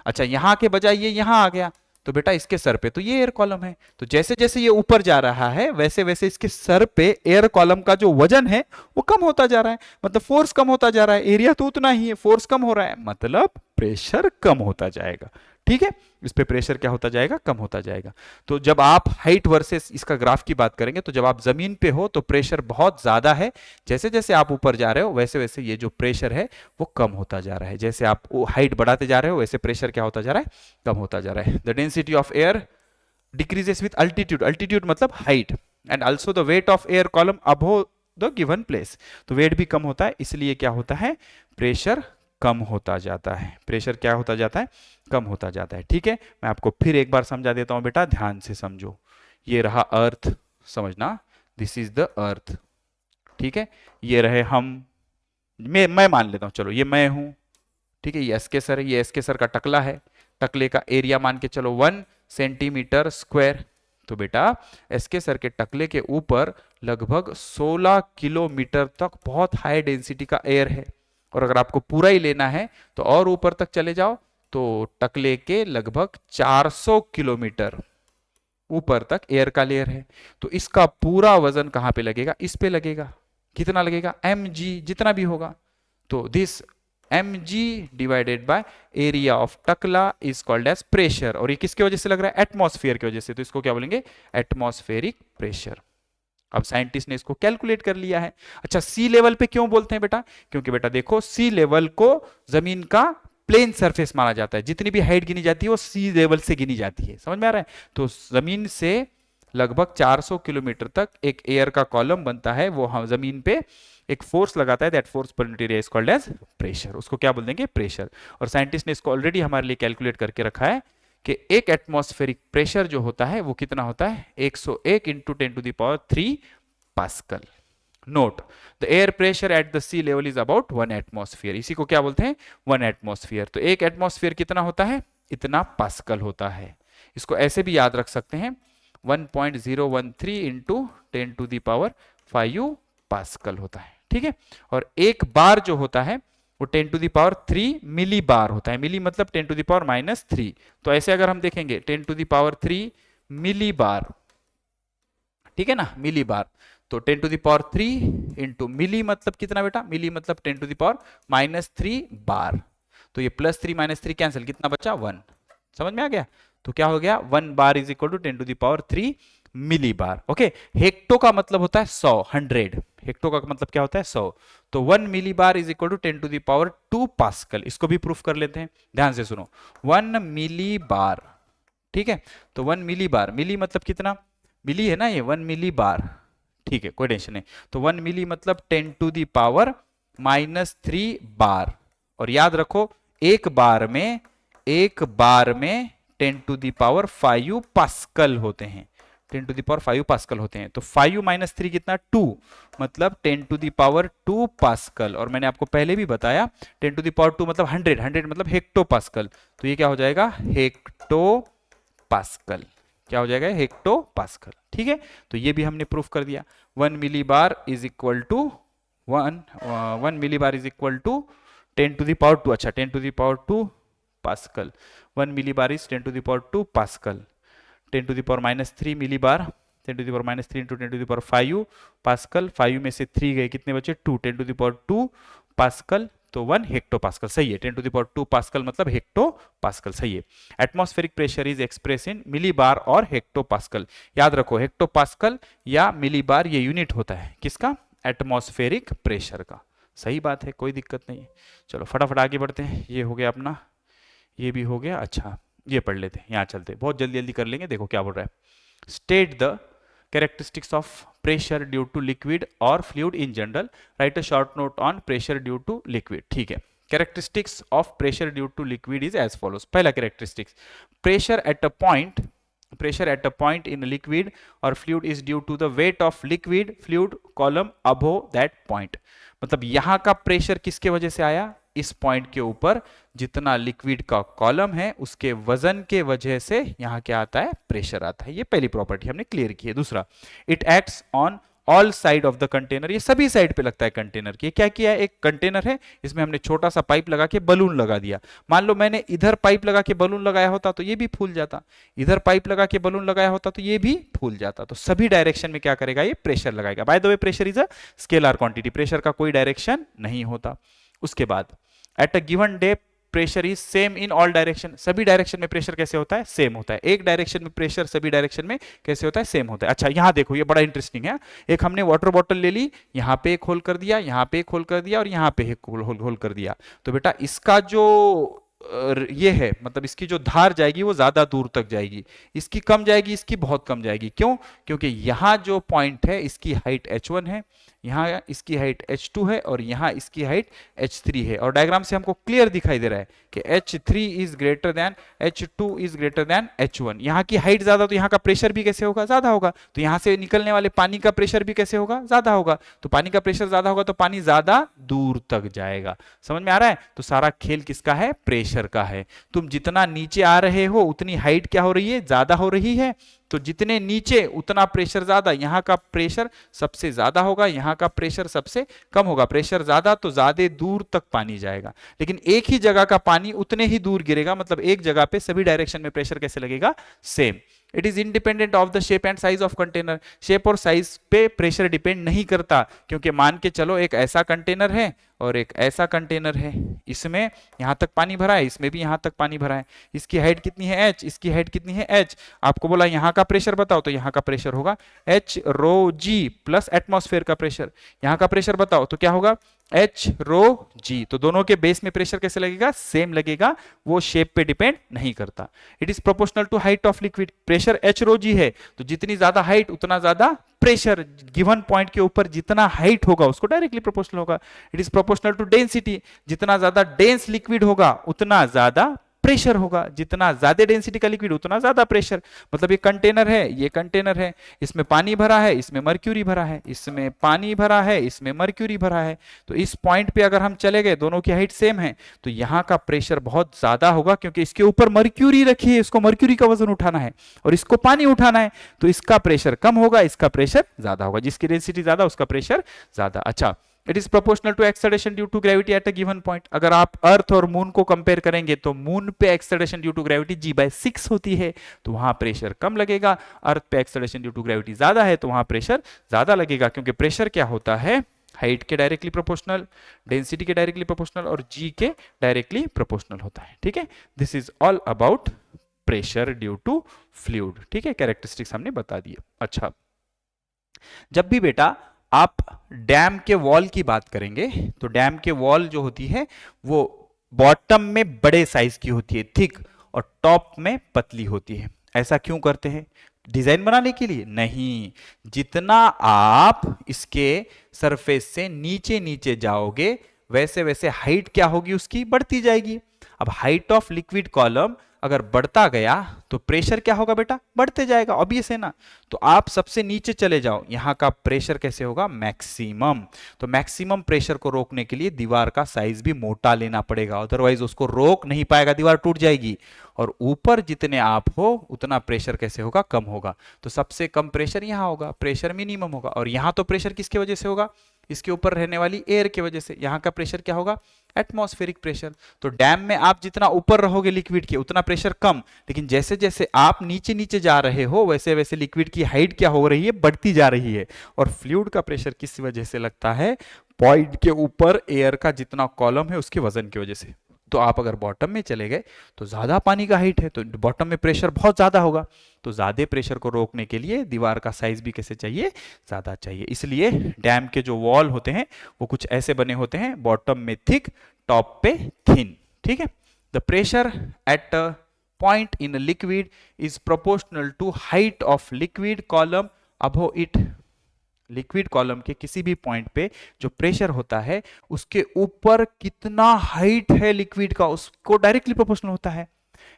अच्छा, यहां के बजाय ये यहां आ गया तो बेटा इसके सर पे तो ये एयर कॉलम है, तो जैसे जैसे ये ऊपर जा रहा है वैसे वैसे इसके सर पे एयर कॉलम का जो वजन है वो कम होता जा रहा है, मतलब फोर्स कम होता जा रहा है, एरिया तो उतना ही है, फोर्स कम हो रहा है, मतलब प्रेशर कम होता जाएगा। ठीक है, इस पे प्रेशर क्या होता जाएगा, कम होता जाएगा। तो जब आप हाइट वर्सेस इसका ग्राफ की बात करेंगे, तो जब आप जमीन पे हो तो प्रेशर बहुत ज्यादा है, जैसे जैसे आप ऊपर जा रहे हो वैसे वैसे ये जो प्रेशर है वो कम होता जा रहा है, जैसे आप हाइट बढ़ाते जा रहे हो वैसे प्रेशर क्या होता जा रहा है, कम होता जा रहा है। The density of air decreases with altitude, altitude मतलब height, and also the weight of air column above the given place, तो वेट भी कम होता है, इसलिए क्या होता है, प्रेशर कम होता जाता है, प्रेशर क्या होता जाता है, कम होता जाता है। ठीक है, मैं आपको फिर एक बार समझा देता हूं बेटा, ध्यान से समझो। ये रहा अर्थ, समझना, दिस इज द अर्थ। ठीक है, ये रहे हम, मैं मान लेता हूं, चलो ये मैं हूं। ठीक है, ये एस के सर है, ये एस के सर का टकला है, टकले का एरिया मान के चलो 1 सेंटीमीटर स्क्वायर। तो बेटा एस के सर के टकले के ऊपर लगभग 16 किलोमीटर तक बहुत हाई डेंसिटी का एयर है, और अगर आपको पूरा ही लेना है तो और ऊपर तक चले जाओ, तो टकले के लगभग 400 किलोमीटर ऊपर तक एयर का लेयर है। तो इसका पूरा वजन कहां पे लगेगा, इस पे लगेगा। कितना लगेगा, mg, जितना भी होगा। तो this mg divided by area of टकला इज कॉल्ड एज प्रेशर, और ये किसके वजह से लग रहा है, एटमॉस्फेयर की वजह से, तो इसको क्या बोलेंगे, एटमॉस्फेरिक प्रेशर। अब साइंटिस्ट ने इसको कैलकुलेट कर लिया है। अच्छा, सी लेवल पे क्यों बोलते हैं बेटा, क्योंकि बेटा देखो सी लेवल को जमीन का प्लेन सरफेस माना जाता है, जितनी भी हाइट गिनी जाती है वो सी लेवल से गिनी जाती है, समझ में आ रहा है। तो जमीन से लगभग 400 किलोमीटर तक एक एयर का कॉलम बनता है, वो हम जमीन पे एक फोर्स लगाता है, that force per unit area is called as pressure, उसको क्या बोल देंगे, प्रेशर। और साइंटिस्ट ने इसको ऑलरेडी हमारे लिए कैलकुलेट करके रखा है कि एक एटमॉस्फेरिक प्रेशर जो होता है वो कितना होता है, 101 into 10⁻³ pascal. Note, the air pressure at the sea level is about 1 atmosphere, इसी को क्या बोलते हैं, 1 एटमॉस्फेयर। तो एक एटमॉस्फेयर कितना होता है, इतना पास्कल होता है। इसको ऐसे भी याद रख सकते हैं, 1.013 इंटू 10⁵ पास्कल होता है। ठीक है, और एक बार जो होता है वो 10⁻³ मिली बार होता है, मिली मतलब 10⁻⁻3। तो ऐसे अगर हम देखेंगे 10⁻³ मिली बार, ठीक है ना, मिली बार, तो 10⁻³ इंटू मिली मतलब कितना बेटा, मिली मतलब 10⁻⁻3 बार। तो ये +3 -3 कैंसिल, कितना बचा, 1। समझ में आ गया, तो क्या हो गया, 1 bar is equal to 10⁻³ milli bar. Okay, hecto का मतलब होता है 100, 100, हेक्टो का मतलब क्या होता है 100, तो 1 millibar is equal to 10⁻² pascal. इसको भी प्रूफ कर लेते हैं, ध्यान से सुनो, 1 मिली बार, ठीक है, तो 1 मिली बार, मिली मतलब कितना, मिली है ना ये, 1 मिली बार, ठीक है, कोई टेंशन नहीं। तो 1 मिली मतलब 10⁻³ बार, और याद रखो एक बार में 10⁵ पास्कल होते हैं, 10⁵ पास्कल होते हैं। तो 5 - 3 कितना, 2, मतलब 10⁻² पास्कल। और मैंने आपको पहले भी बताया 10⁻² मतलब 100, 100 मतलब हेक्टो पास्कल, तो ये क्या हो जाएगा, हेक्टो पास्कल, क्या हो जाएगा, हेक्टो पास्कल। ठीक है, तो ये भी हमने प्रूफ कर दिया। 1 millibar is equal to 1 millibar is equal to 10⁻², अच्छा 10⁻² पास्कल, 1 millibar is 10⁻² pascal, 10⁻³ milli bar, 10⁻³ into 10⁵ pascal, 5 में से 3 गए, कितने बचे, 2, 10⁻² पास्कल, तो 1 हेक्टो पास्कल, सही है, 10⁻² पास्कल मतलब हेक्टो पास्कल, सही है। Atmospheric pressure is express in millibar और हेक्टो पास्कल। याद रखो हेक्टो पास्कल या मिली बार ये यूनिट होता है किसका, एटमॉस्फेरिक प्रेशर का। सही बात है, कोई दिक्कत नहीं है। चलो फटाफट आगे बढ़ते हैं, ये हो गया अपना, ये भी हो गया। अच्छा ये पढ़ लेते हैं, यहाँ चलते, बहुत जल्दी जल्दी कर लेंगे। देखो क्या बोल रहा है, state the characteristics of pressure due to liquid or fluid in general, write a short note on pressure due to liquid। ठीक है, characteristics of pressure due to liquid is as follows। पहला characteristics, pressure at a point in a liquid or fluid is due to the weight of liquid fluid column above that point। मतलब यहां का pressure किसके वजह से आया, इस point के ऊपर जितना लिक्विड का कॉलम है उसके वजन के वजह से यहां क्या आता है, प्रेशर आता है। ये पहली प्रॉपर्टी हमने क्लियर की है। दूसरा, it acts on all side of the container, ये सभी साइड पे लगता है कंटेनर की। क्या किया है, एक कंटेनर है, इसमें हमने छोटा सा पाइप लगा के बलून लगा दिया। मान लो मैंने इधर पाइप लगा के बलून लगाया होता तो ये भी फूल जाता, इधर पाइप लगा के बलून लगाया होता तो ये भी फूल जाता। तो सभी डायरेक्शन में क्या करेगा, ये प्रेशर लगाएगा। By the way pressure is a scalar quantity, pressure का कोई डायरेक्शन नहीं होता। उसके बाद eight a given depth pressure is same in all direction, सभी डायरेक्शन में प्रेशर कैसे होता है, सेम होता है। एक डायरेक्शन में प्रेशर सभी डायरेक्शन में कैसे होता है, सेम होता है। अच्छा यहां देखो, ये बड़ा इंटरेस्टिंग है। एक हमने वाटर बॉटल ले ली, यहां पे एक होल कर दिया, यहां पे एक होल कर दिया और यहां पे एक होल कर दिया। तो बेटा इसका जो ये है, मतलब इसकी जो धार जाएगी वो ज्यादा दूर तक जाएगी, इसकी कम जाएगी, इसकी बहुत कम जाएगी। क्यों, क्योंकि यहां जो पॉइंट है इसकी हाइट h1 है, यहाँ इसकी हाइट h2 है और यहाँ इसकी हाइट h3 है। और डायग्राम से हमको क्लियर दिखाई दे रहा है कि h3 is greater than h2 is greater than h1। यहाँ की हाइट ज्यादा तो यहाँ का प्रेशर भी कैसे होगा, ज्यादा होगा। तो यहाँ से निकलने वाले पानी का प्रेशर भी कैसे होगा, ज्यादा होगा। तो पानी का प्रेशर ज्यादा होगा तो पानी ज्यादा दूर तक जाएगा। समझ में आ रहा है। तो सारा खेल किसका है, प्रेशर का है। तुम जितना नीचे आ रहे हो उतनी हाइट क्या हो रही है, ज्यादा हो रही है। तो जितने नीचे उतना प्रेशर ज्यादा, यहाँ का प्रेशर सबसे ज्यादा होगा, यहाँ का प्रेशर सबसे कम होगा। प्रेशर ज्यादा तो ज्यादा दूर तक पानी जाएगा, लेकिन एक ही जगह का पानी उतने ही दूर गिरेगा। मतलब एक जगह पे सभी डायरेक्शन में प्रेशर कैसे लगेगा, same. It is independent of the shape and size of container, shape और साइज पे प्रेशर डिपेंड नहीं करता। क्योंकि मान के चलो एक ऐसा कंटेनर है और एक ऐसा कंटेनर है, इसमें यहां तक पानी भरा है, इसमें भी यहां तक पानी भरा है। इसकी हाइट कितनी है h, इसकी हाइट कितनी है h। आपको बोला यहां का प्रेशर बताओ, तो यहां का प्रेशर होगा h rho g plus atmosphere का प्रेशर। यहां का प्रेशर बताओ तो क्या होगा h रो g। तो दोनों के बेस में प्रेशर कैसे लगेगा, सेम लगेगा, वो शेप पे डिपेंड नहीं करता। It is proportional to height of liquid, pressure h rho g है तो जितनी ज्यादा हाइट उतना ज्यादा प्रेशर, गिवन पॉइंट के ऊपर जितना हाइट होगा उसको डायरेक्टली प्रोपोर्शनल होगा। It is proportional to density, जितना ज्यादा डेंस लिक्विड होगा उतना ज्यादा प्रेशर होगा, जितना ज्यादा डेंसिटी का लिक्विड उतना ज्यादा प्रेशर। मतलब ये कंटेनर है, ये कंटेनर है, इसमें पानी भरा है, इसमें मर्क्यूरी भरा है, इसमें पानी भरा है, इसमें मर्क्यूरी भरा है। तो इस पॉइंट पे अगर हम चले गए, दोनों की हाइट सेम है, तो यहाँ का प्रेशर बहुत ज्यादा होगा क्योंकि इसके ऊपर मर्क्यूरी रखी है, इसको मर्क्यूरी का वजन उठाना है और इसको पानी उठाना है। तो इसका प्रेशर कम होगा, इसका प्रेशर ज्यादा होगा, जिसकी डेंसिटी ज्यादा उसका प्रेशर ज्यादा। अच्छा, it is proportional to acceleration due to gravity at a given point. अगर आप अर्थ और मून को कंपेयर करेंगे तो मून पे acceleration due to gravity g/6 होती है, तो वहां प्रेशर कम लगेगा। अर्थ पे एक्सेलरेशन ड्यू टू ग्रेविटी ज्यादा है तो वहां प्रेशर ज्यादा लगेगा, क्योंकि प्रेशर क्या होता है, हाइट के डायरेक्टली प्रोपोर्शनल, डेंसिटी के डायरेक्टली प्रोपोर्शनल और g के डायरेक्टली प्रोपोर्शनल होता है। ठीक है, this is all about pressure due to fluid. ठीक है, कैरेक्टरिस्टिक्स हमने बता दिए। अच्छा, जब भी बेटा आप डैम के वॉल की बात करेंगे तो डैम के वॉल जो होती है वो बॉटम में बड़े साइज की होती है, थिक, और टॉप में पतली होती है। ऐसा क्यों करते हैं, डिजाइन बनाने के लिए नहीं, जितना आप इसके सरफेस से नीचे नीचे जाओगे वैसे वैसे हाइट क्या होगी उसकी, बढ़ती जाएगी। अब हाइट ऑफ लिक्विड कॉलम अगर बढ़ता गया तो प्रेशर क्या होगा बेटा, बढ़ते जाएगा, ऑब्वियस है ना। तो आप सबसे नीचे चले जाओ, यहां का प्रेशर कैसे होगा, मैक्सिमम। तो मैक्सिमम प्रेशर को रोकने के लिए दीवार का साइज भी मोटा लेना पड़ेगा, अदरवाइज उसको रोक नहीं पाएगा, दीवार टूट जाएगी। और ऊपर जितने आप हो उतना प्रेशर कैसे होगा, कम होगा। तो सबसे कम प्रेशर यहां होगा, प्रेशर मिनिमम होगा। और यहां तो प्रेशर किसके वजह से होगा, इसके ऊपर रहने वाली एयर की वजह से। यहां का प्रेशर क्या होगा, एटमॉस्फेरिक प्रेशर। तो डैम में आप जितना ऊपर रहोगे लिक्विड के उतना प्रेशर कम, लेकिन जैसे जैसे आप नीचे नीचे जा रहे हो वैसे वैसे लिक्विड की हाइट क्या हो रही है, बढ़ती जा रही है। और फ्लूइड का प्रेशर किस वजह से लगता है, पॉइंट के ऊपर एयर का जितना कॉलम है उसके वजन की वजह से। तो आप अगर बॉटम में चले गए तो ज्यादा पानी का हाइट है तो बॉटम में प्रेशर बहुत ज्यादा होगा। तो ज्यादा प्रेशर को रोकने के लिए दीवार का साइज भी कैसे चाहिए, ज्यादा चाहिए। इसलिए डैम के जो वॉल होते हैं वो कुछ ऐसे बने होते हैं, बॉटम में थिक, टॉप पे थिन। ठीक है, the pressure at a point in liquid is proportional to height of liquid column above it. Liquid column के किसी भी पॉइंट पे जो प्रेशर होता है उसके ऊपर कितना हाइट है लिक्विड का, उसको डायरेक्टली प्रोपोर्शनल होता है।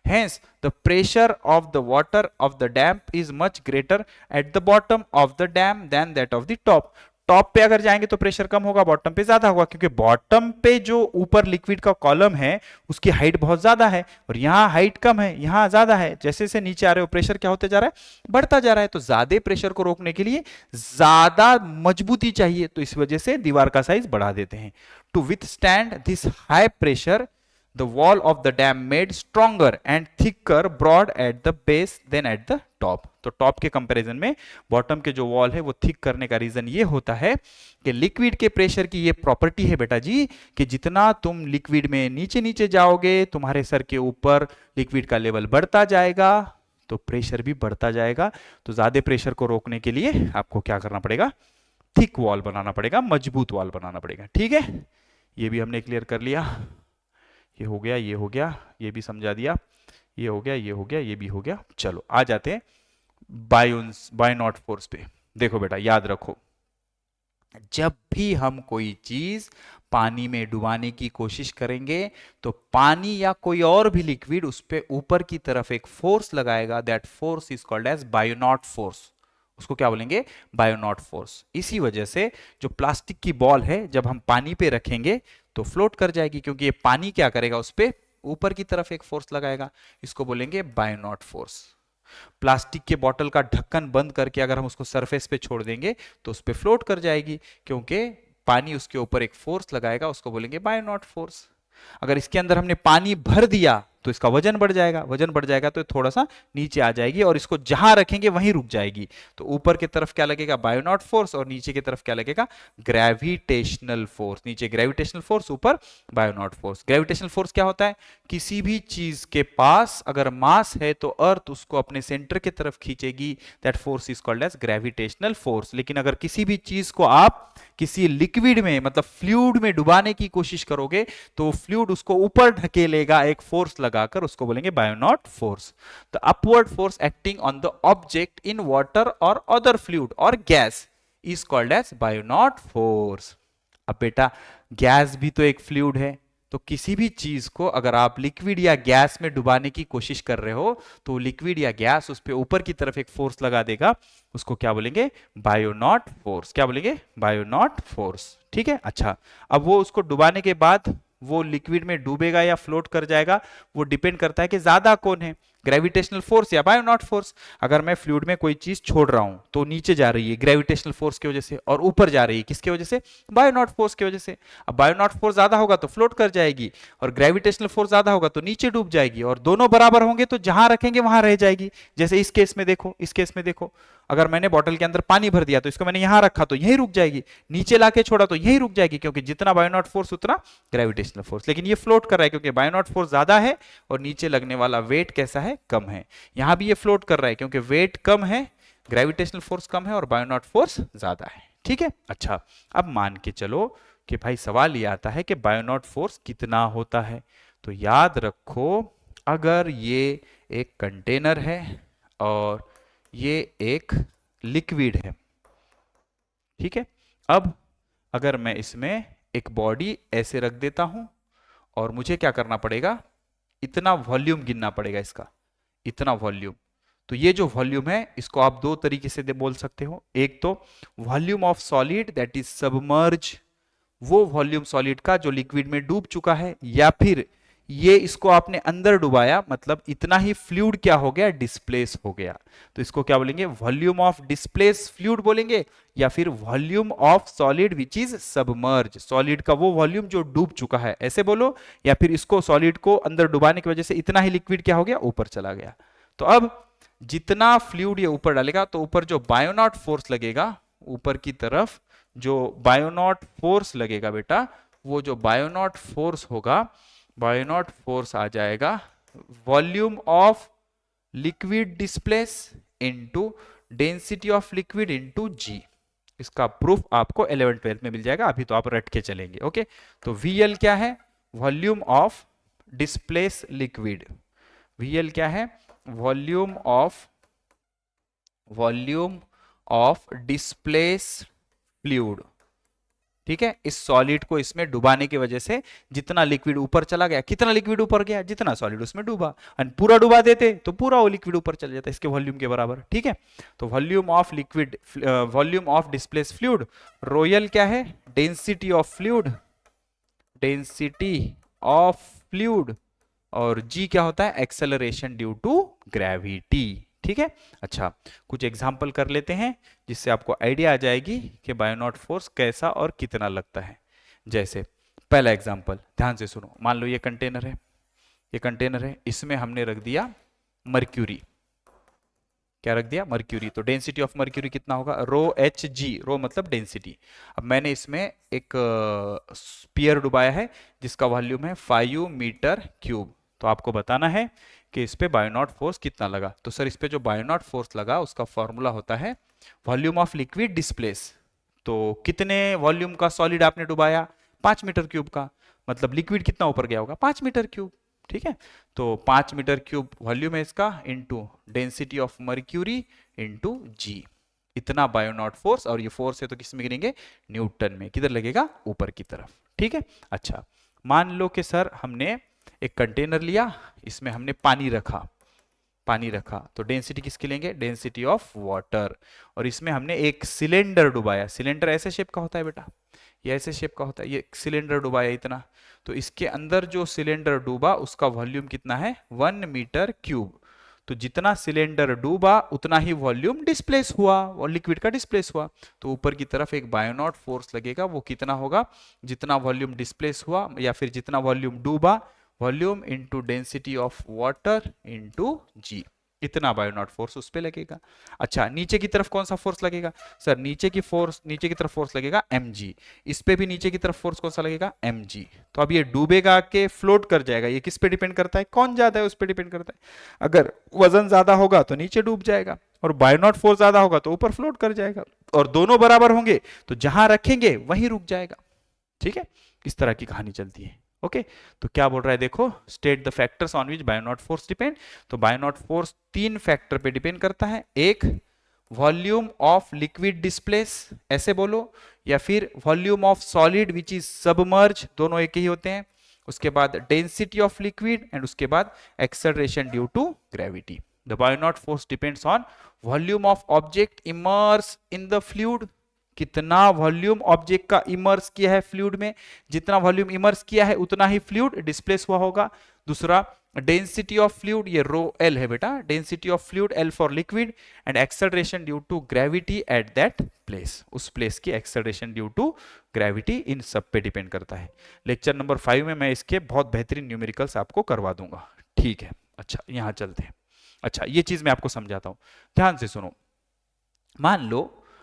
Hence, the pressure of the water of the dam is much greater at the bottom of the dam than that of the top. Top पे अगर जाएंगे तो प्रेशर कम होगा, बॉटम पे ज्यादा होगा, क्योंकि बॉटम पे जो ऊपर लिक्विड का कॉलम है उसकी हाइट बहुत ज्यादा है और यहाँ हाइट कम है, यहाँ ज्यादा है। जैसे जैसे नीचे आ रहे हो प्रेशर क्या होते जा रहा है, बढ़ता जा रहा है। तो ज्यादा प्रेशर को रोकने के लिए ज्यादा मजबूती चाहिए, तो इस वजह से दीवार का साइज बढ़ा देते हैं। To withstand this high pressure the wall of the dam made stronger and thicker broad at the base than at the top। तो टॉप के कंपैरिजन में बॉटम के जो वॉल है वो थिक करने का रीजन ये होता है कि लिक्विड के प्रेशर की ये प्रॉपर्टी है बेटा जी, कि जितना तुम लिक्विड में नीचे नीचे जाओगे तुम्हारे सर के ऊपर लिक्विड का लेवल बढ़ता जाएगा तो प्रेशर भी बढ़ता जाएगा। तो ज्यादा प्रेशर को रोकने के लिए आपको क्या करना पड़ेगा, थिक वॉल बनाना पड़ेगा, मजबूत वॉल बनाना पड़ेगा। ठीक है, ये भी हमने क्लियर कर लिया। ये हो गया, ये हो गया, ये भी समझा दिया, ये हो गया, ये हो गया, ये भी हो गया। चलो आ जाते हैं बायोनॉट फोर्स पे। देखो बेटा याद रखो, जब भी हम कोई चीज पानी में डुबाने की कोशिश करेंगे तो पानी या कोई और भी लिक्विड उस पे ऊपर की तरफ एक फोर्स लगाएगा, that force is called as buoyant force. उसको क्या बोलेंगे, बायोनॉट फोर्स। इसी वजह से जो प्लास्टिक की बॉल है जब हम पानी पे रखेंगे तो फ्लोट कर जाएगी, क्योंकि ये पानी क्या करेगा, उस पे ऊपर की तरफ एक फोर्स लगाएगा, इसको बोलेंगे बायोनॉट फोर्स। प्लास्टिक के बॉटल का ढक्कन बंद करके अगर हम उसको सरफेस पे छोड़ देंगे तो उस पे फ्लोट कर जाएगी, क्योंकि पानी उसके ऊपर एक फोर्स लगाएगा, उसको बोलेंगे बायोनॉट फोर्स। अगर इसके अंदर हमने पानी भर दिया तो इसका वजन बढ़ जाएगा, वजन बढ़ जाएगा तो थोड़ा सा नीचे आ जाएगी और इसको जहां रखेंगे वहीं रुक जाएगी। तो ऊपर की तरफ क्या लगेगा, बायोनॉट फोर्स, और नीचे की तरफ क्या लगेगा, ग्रेविटेशनल फोर्स। नीचे ग्रेविटेशनल फोर्स, ऊपर बायोनॉट फोर्स। ग्रेविटेशनल फोर्स क्या होता है, किसी भी चीज के पास अगर मास है तो अर्थ उसको अपने सेंटर की तरफ खींचेगी, that force is called as gravitational force. लेकिन अगर किसी भी चीज को आप किसी लिक्विड में मतलब फ्लूइड में डुबाने की कोशिश करोगे तो फ्लूइड उसको ऊपर ढकेलेगा एक फोर्स लगाकर, उसको बोलेंगे buoyant force. The upward force acting on the object in water और अदर फ्लूइड और gas is called as buoyant force. अब बेटा गैस भी तो एक फ्लूइड है, तो किसी भी चीज को अगर आप लिक्विड या गैस में डुबाने की कोशिश कर रहे हो तो लिक्विड या गैस उस पर ऊपर की तरफ एक फोर्स लगा देगा, उसको क्या बोलेंगे, बायोनॉट फोर्स। क्या बोलेंगे, बायोनॉट फोर्स। ठीक है, अच्छा अब वो उसको डुबाने के बाद वो लिक्विड में डूबेगा या फ्लोट कर जाएगा, वो डिपेंड करता है कि ज्यादा कौन है, ग्रेविटेशनल फोर्स या बायोनॉट फोर्स। अगर मैं फ्लूइड में कोई चीज छोड़ रहा हूं तो नीचे जा रही है ग्रेविटेशनल फोर्स की वजह से और ऊपर जा रही है किसकी वजह से, बायोनॉट फोर्स की वजह से। अब बायोनॉट फोर्स ज्यादा होगा तो फ्लोट कर जाएगी और ग्रेविटेशनल फोर्स ज्यादा होगा तो नीचे डूब जाएगी, और दोनों बराबर होंगे तो जहां रखेंगे वहां रह जाएगी। जैसे इस केस में देखो, इस केस में देखो, अगर मैंने बॉटल के अंदर पानी भर दिया तो इसको मैंने यहां रखा तो यहीं रुक जाएगी, नीचे लाके छोड़ा तो यहीं रुक जाएगी, क्योंकि जितना बायोनॉट फोर्स उतना ग्रेविटेशनल फोर्स। लेकिन ये फ्लोट कर रहा है क्योंकि बायोनॉट फोर्स ज्यादा है और नीचे लगने वाला वेट कैसा है, कम है। यहां भी ये फ्लोट कर रहा है क्योंकि वेट कम है, ग्रेविटेशनल फोर्स कम है और बायोनॉट फोर्स ज्यादा है। ठीक है, अच्छा अब मान के चलो कि भाई सवाल ये आता है कि बायोनॉट फोर्स कितना होता है। तो याद रखो, अगर ये एक कंटेनर है और ये एक लिक्विड है, ठीक है, अब अगर मैं इसमें एक बॉडी ऐसे रख देता हूं और मुझे क्या करना पड़ेगा, इतना वॉल्यूम गिनना पड़ेगा इसका, इतना वॉल्यूम। तो ये जो वॉल्यूम है इसको आप दो तरीके से बोल सकते हो, एक तो volume of solid that is submerge, वो वॉल्यूम सॉलिड का जो लिक्विड में डूब चुका है, या फिर ये इसको आपने अंदर डुबाया मतलब इतना ही फ्लूइड क्या हो गया, डिस्प्लेस हो गया। तो इसको क्या बोलेंगे, वॉल्यूम ऑफ डिस्प्लेस फ्लूइड बोलेंगे, या फिर volume of solid which is submerge, solid का वो वॉल्यूम जो डूब चुका है ऐसे बोलो, या फिर इसको सॉलिड को अंदर डुबाने की वजह से इतना ही लिक्विड क्या हो गया, ऊपर चला गया। तो अब जितना फ्लूइड ये ऊपर डालेगा तो ऊपर जो बायोनॉट फोर्स लगेगा, ऊपर की तरफ जो बायोनॉट फोर्स लगेगा बेटा, वो जो बायोनॉट फोर्स होगा, बायोनॉट फोर्स आ जाएगा volume of liquid displace into density of liquid into g. इसका प्रूफ आपको 11th 12th में मिल जाएगा, अभी तो आप रट के चलेंगे। ओके, तो VL क्या है, volume of displace liquid. VL क्या है, वॉल्यूम ऑफ डिस्प्लेस फ्लूइड। ठीक है, इस सॉलिड को इसमें डुबाने की वजह से जितना लिक्विड ऊपर चला गया, कितना लिक्विड ऊपर गया, जितना सॉलिड उसमें डूबा, और पूरा डुबा देते तो पूरा वो लिक्विड ऊपर चल जाता इसके वॉल्यूम के बराबर। ठीक है, तो volume of liquid, volume of displace fluid, royal क्या है, density of fluid, density of fluid, और जी क्या होता है, एक्सेलरेशन ड्यू टू ग्रेविटी। ठीक है, अच्छा कुछ एग्जाम्पल कर लेते हैं जिससे आपको आइडिया आ जाएगी कि बायोनॉट फोर्स कैसा और कितना लगता है। जैसे पहला एग्जाम्पल ध्यान से सुनो, मान लो ये कंटेनर है, ये कंटेनर है, इसमें हमने रख दिया मर्क्यूरी, क्या रख दिया, मर्क्यूरी। तो डेंसिटी ऑफ मर्क्यूरी कितना होगा, रो एच जी, रो मतलब डेंसिटी। अब मैंने इसमें एक स्पीयर डुबाया है जिसका वॉल्यूम है 5 मीटर क्यूब। तो आपको बताना है कि इस पे बायोनॉट फोर्स कितना लगा। तो सर इस पे जो बायोनॉट फोर्स लगा उसका फॉर्मूला होता है वॉल्यूम ऑफ लिक्विड डिस्प्लेस। तो कितने वॉल्यूम का सॉलिड आपने डुबाया, 5 मीटर क्यूब का, मतलब लिक्विड कितना ऊपर गया होगा, 5 मीटर क्यूब। ठीक है, तो 5 मीटर क्यूब वॉल्यूम है इसका, into density of mercury into g, इतना बायोनॉट फोर्स। और ये फोर्स है तो किस में गिनेंगे, न्यूटन में। किधर लगेगा, ऊपर की तरफ। ठीक है, अच्छा मान लो कि सर हमने एक कंटेनर लिया, इसमें हमने पानी रखा, पानी रखा, तो डेंसिटी किसकी लेंगे, डेंसिटी ऑफ वाटर। और इसमें हमने एक सिलेंडर डुबाया, सिलेंडर ऐसे शेप का होता है बेटा, ये ऐसे शेप का होता है, ये सिलेंडर डुबाया इतना, तो इसके अंदर जो सिलेंडर डूबा उसका वॉल्यूम कितना है, 1 मीटर क्यूब। तो जितना सिलेंडर डूबा उतना ही वॉल्यूम डिस्प्लेस हुआ, और लिक्विड का डिस्प्लेस हुआ। तो ऊपर की तरफ एक बायोनॉट फोर्स लगेगा, वो कितना होगा, जितना वॉल्यूम डिस्प्लेस हुआ या फिर जितना वॉल्यूम डूबा, volume into density of water into g, इतना बायोनॉट फोर्स उस पे लगेगा। अच्छा नीचे की तरफ कौन सा फोर्स लगेगा, सर नीचे की फोर्स, नीचे की तरफ फोर्स लगेगा mg, इस पे भी नीचे की तरफ फोर्स कौन सा लगेगा, mg। तो अब ये डूबेगा के फ्लोट कर जाएगा, ये किस पे डिपेंड करता है, कौन ज्यादा है उस पे डिपेंड करता है। अगर वजन ज्यादा होगा तो नीचे डूब जाएगा, और बायोनॉट फोर्स ज्यादा होगा तो ऊपर फ्लोट कर जाएगा, और दोनों बराबर होंगे तो जहां रखेंगे वहीं रुक जाएगा। ठीक है, इस तरह की कहानी चलती है। ओके तो क्या बोल रहा है देखो, state the factors on which buoyant force depend. तो बायोनॉट फोर्स 3 फैक्टर पे डिपेंड करता है, एक वॉल्यूम ऑफ लिक्विड डिस्प्लेस, ऐसे बोलो, या फिर volume of solid which is submerge, दोनों एक ही होते हैं, उसके बाद डेंसिटी ऑफ लिक्विड, एंड उसके बाद acceleration due to gravity. The buoyant force depends on volume of object immerse in the fluid, कितना वॉल्यूम ऑब्जेक्ट का इमर्स किया है फ्लूइड में, जितना वॉल्यूम इमर्स किया है उतना ही फ्लूइड डिस्प्लेस हुआ होगा। दूसरा डेंसिटी ऑफ फ्लूइड, ये रो एल है बेटा, density of fluid l for liquid, and acceleration due to gravity at that place, उस प्लेस की एक्सेलरेशन ड्यू टू ग्रेविटी, इन सब पे डिपेंड करता है। लेक्चर नंबर 5 में मैं इसके बहुत बेहतरीन न्यूमेरिकल्स आपको करवा दूंगा। ठीक है, अच्छा यहां चलते हैं। अच्छा ये चीज मैं आपको समझाता हूं, ध्यान से सुनो। मान लो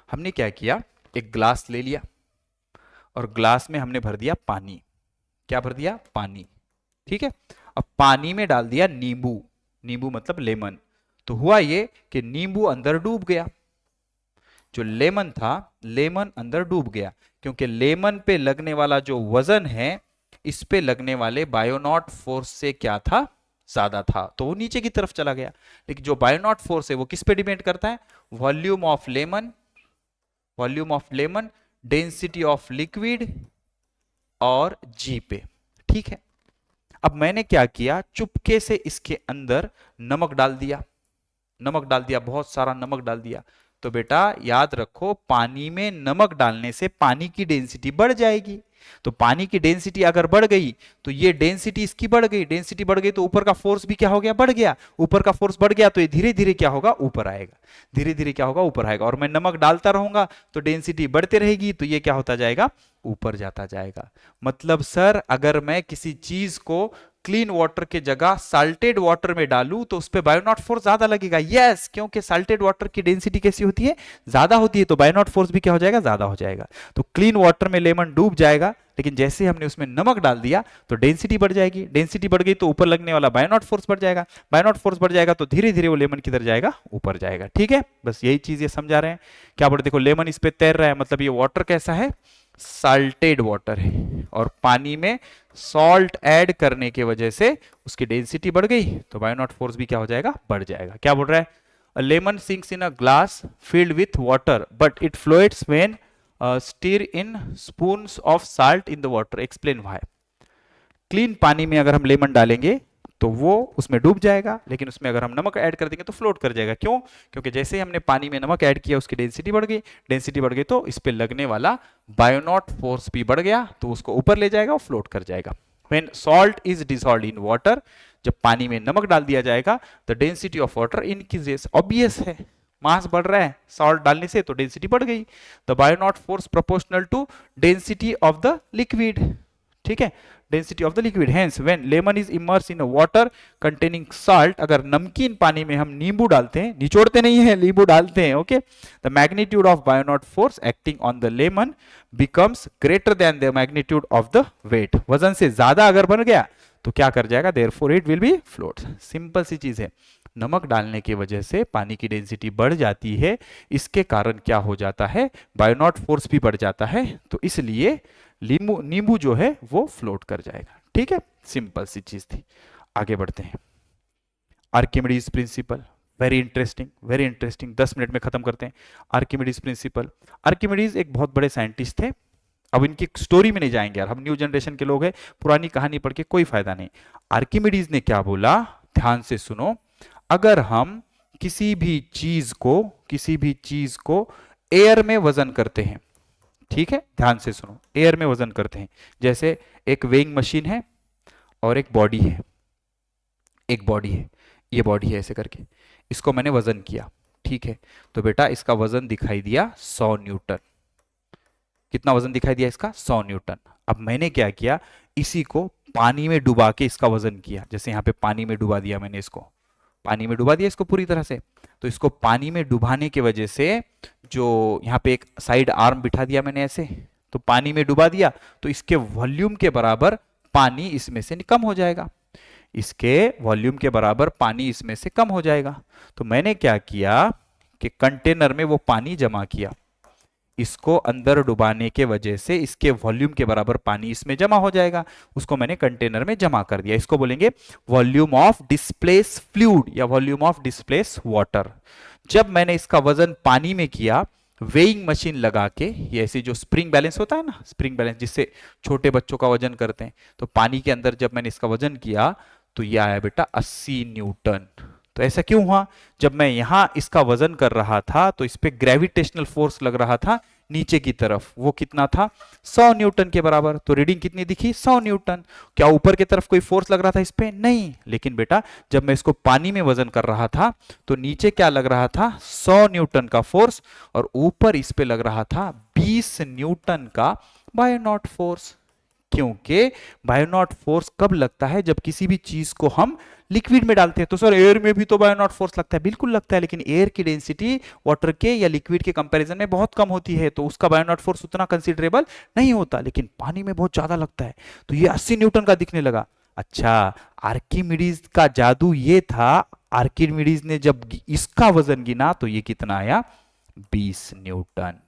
हमने क्या किया, एक ग्लास ले लिया और ग्लास में हमने भर दिया पानी, क्या भर दिया, पानी। ठीक है, अब पानी में डाल दिया नींबू, नींबू मतलब लेमन। तो हुआ ये कि नींबू अंदर डूब गया, जो लेमन था लेमन अंदर डूब गया, क्योंकि लेमन पे लगने वाला जो वजन है इस पे लगने वाले बायोनॉट फोर्स से क्या था, ज्यादा था, तो वो नीचे की तरफ चला गया। लेकिन जो बायोनॉट फोर्स है वो किस पे डिपेंड करता है, volume of lemon, volume of lemon, density of liquid और जी पे। ठीक है, अब मैंने क्या किया, चुपके से इसके अंदर नमक डाल दिया, नमक डाल दिया, बहुत सारा नमक डाल दिया। तो बेटा याद रखो, पानी में नमक डालने से पानी की डेंसिटी बढ़ जाएगी। तो पानी की डेंसिटी अगर बढ़ गई तो ये डेंसिटी इसकी बढ़ गई, डेंसिटी बढ़ गई तो ऊपर का फोर्स भी क्या हो गया, बढ़ गया। ऊपर का फोर्स बढ़ गया तो ये धीरे धीरे क्या होगा, ऊपर आएगा, धीरे धीरे क्या होगा, ऊपर आएगा। और मैं नमक डालता रहूंगा तो डेंसिटी बढ़ते रहेगी, तो ये क्या होता जाएगा, ऊपर जाता जाएगा। मतलब सर अगर मैं किसी चीज को क्लीन वाटर के जगह साल्टेड वाटर में डालूं तो उस पे बायोनॉट फोर्स ज्यादा लगेगा। यस, क्योंकि साल्टेड वाटर की डेंसिटी कैसी होती है, ज्यादा होती है, तो बायोनॉट फोर्स भी क्या हो जाएगा, ज्यादा हो जाएगा। तो क्लीन वाटर में लेमन डूब जाएगा, लेकिन जैसे हमने उसमें नमक डाल दिया तो डेंसिटी बढ़ जाएगी, डेंसिटी बढ़ गई तो ऊपर लगने वाला बायोनॉट फोर्स बढ़ जाएगा, बायोनॉट फोर्स बढ़ जाएगा तो धीरे धीरे वो लेमन किधर जाएगा, ऊपर जाएगा। ठीक है, बस यही चीज ये समझा रहे हैं। क्या बोलते, देखो लेमन इस पे तैर रहा है, मतलब ये वाटर कैसा है, साल्टेड वाटर है, और पानी में सॉल्ट ऐड करने की वजह से उसकी डेंसिटी बढ़ गई तो बायोनॉट फोर्स भी क्या हो जाएगा, बढ़ जाएगा। क्या बोल रहा है, a lemon sinks in a glass filled with water but it floats when stir in spoons of salt in the water, explain why. Clean पानी में अगर हम लेमन डालेंगे तो वो उसमें डूब जाएगा, लेकिन उसमें अगर हम नमक ऐड कर देंगे तो फ्लोट कर जाएगा। क्यों? क्योंकि जैसे ही हमने पानी में नमक ऐड किया उसकी डेंसिटी बढ़ गई, डेंसिटी बढ़ गई तो इस पे लगने वाला बायोनॉट फोर्स भी बढ़ गया, तो उसको ऊपर ले जाएगा और फ्लोट कर जाएगा। When salt is dissolved in water, जब पानी में नमक डाल दिया जाएगा, the density of water increases, obvious है, मास बढ़ रहा है सॉल्ट डालने से तो डेंसिटी बढ़ गई। The buoyant force proportional to density of the liquid, ठीक है, density of the liquid. Hence when lemon is immerse in water containing salt, अगर नमकीन पानी में हम नींबू डालते हैं, निचोड़ते नहीं है, नींबू डालते हैं, okay, the magnitude of buoyant force acting on the lemon becomes greater than the magnitude of the weight. वजन से ज्यादा अगर बन गया तो क्या कर जाएगा, therefore it will be float. Simple सी चीज है, नमक डालने की वजह से पानी की डेंसिटी बढ़ जाती है, इसके कारण क्या हो जाता है, बायोनॉट फोर्स भी बढ़ जाता है, तो इसलिए नींबू जो है वो फ्लोट कर जाएगा। ठीक है, सिंपल सी चीज थी। आगे बढ़ते हैं, Archimedes principal, very interesting, 10 minute में खत्म करते हैं। आर्किमिडीज प्रिंसिपल, आर्किमिडीज एक बहुत बड़े साइंटिस्ट थे। अब इनकी स्टोरी में नहीं जाएंगे यार, हम न्यू जनरेशन के लोग हैं, पुरानी कहानी पढ़ के कोई फायदा नहीं। आर्किमिडीज ने क्या बोला, ध्यान से सुनो, अगर हम किसी भी चीज को एयर में वजन करते हैं, ठीक है, ध्यान से सुनो, एयर में वजन करते हैं, जैसे एक वेइंग मशीन है और एक बॉडी है, ये बॉडी है ऐसे करके, इसको मैंने वजन किया, ठीक है, तो बेटा इसका वजन दिखाई दिया 100 न्यूटन। कितना वजन दिखाई दिया इसका, 100 न्यूटन। अब मैंने क्या किया, इसी को पानी में डुबा के इसका वजन किया, जैसे यहां पे पानी में डुबा दिया मैंने इसको, पानी में डुबा दिया इसको पूरी तरह से, तो इसको पानी में डुबाने की वजह से जो यहाँ पे एक साइड आर्म बिठा दिया मैंने ऐसे, तो पानी में डुबा दिया तो इसके वॉल्यूम के बराबर पानी इसमें से कम हो जाएगा, इसके वॉल्यूम के बराबर पानी इसमें से कम हो जाएगा। तो मैंने क्या किया कि कंटेनर में वो पानी जमा किया, इसको अंदर डुबाने के वजह से इसके वॉल्यूम के बराबर पानी इसमें जमा हो जाएगा, उसको मैंने कंटेनर में जमा कर दिया, इसको बोलेंगे वॉल्यूम ऑफ डिस्प्लेस फ्लूइड या वॉल्यूम ऑफ डिस्प्लेस वाटर। जब मैंने इसका वजन पानी में किया, वेइंग मशीन लगा के, ये ऐसी जो स्प्रिंग बैलेंस होता है ना, स्प्रिंग बैलेंस जिससे छोटे बच्चों का वजन करते हैं, तो पानी के अंदर जब मैंने इसका वजन किया तो ये आया बेटा 80 न्यूटन। तो ऐसा क्यों हुआ, जब मैं यहां इसका वजन कर रहा था तो इस पे ग्रेविटेशनल फोर्स लग रहा था नीचे की तरफ, वो कितना था 100 न्यूटन के बराबर, तो रीडिंग कितनी दिखी 100 न्यूटन। क्या ऊपर की तरफ कोई फोर्स लग रहा था इस पे, नहीं, लेकिन बेटा जब मैं इसको पानी में वजन कर रहा था तो नीचे क्या लग रहा था 100 न्यूटन का फोर्स, और ऊपर इस पे लग रहा था 20 न्यूटन का बायोनॉट फोर्स। क्योंकि बायोनॉट फोर्स कब लगता है, जब किसी भी चीज को हम लिक्विड में डालते हैं। तो सर एयर में भी तो बायोनॉट फोर्स लगता है, बिल्कुल लगता है, लेकिन एयर की डेंसिटी वाटर के या लिक्विड के कंपैरिजन में बहुत कम होती है, तो उसका बायोनॉट फोर्स उतना कंसीडरेबल नहीं होता, लेकिन पानी में बहुत ज्यादा लगता है, तो ये 80 न्यूटन का दिखने लगा। अच्छा, आर्किमिडीज का जादू ये था, आर्किमिडीज ने जब इसका वजन गिना तो ये कितना आया 20 न्यूटन।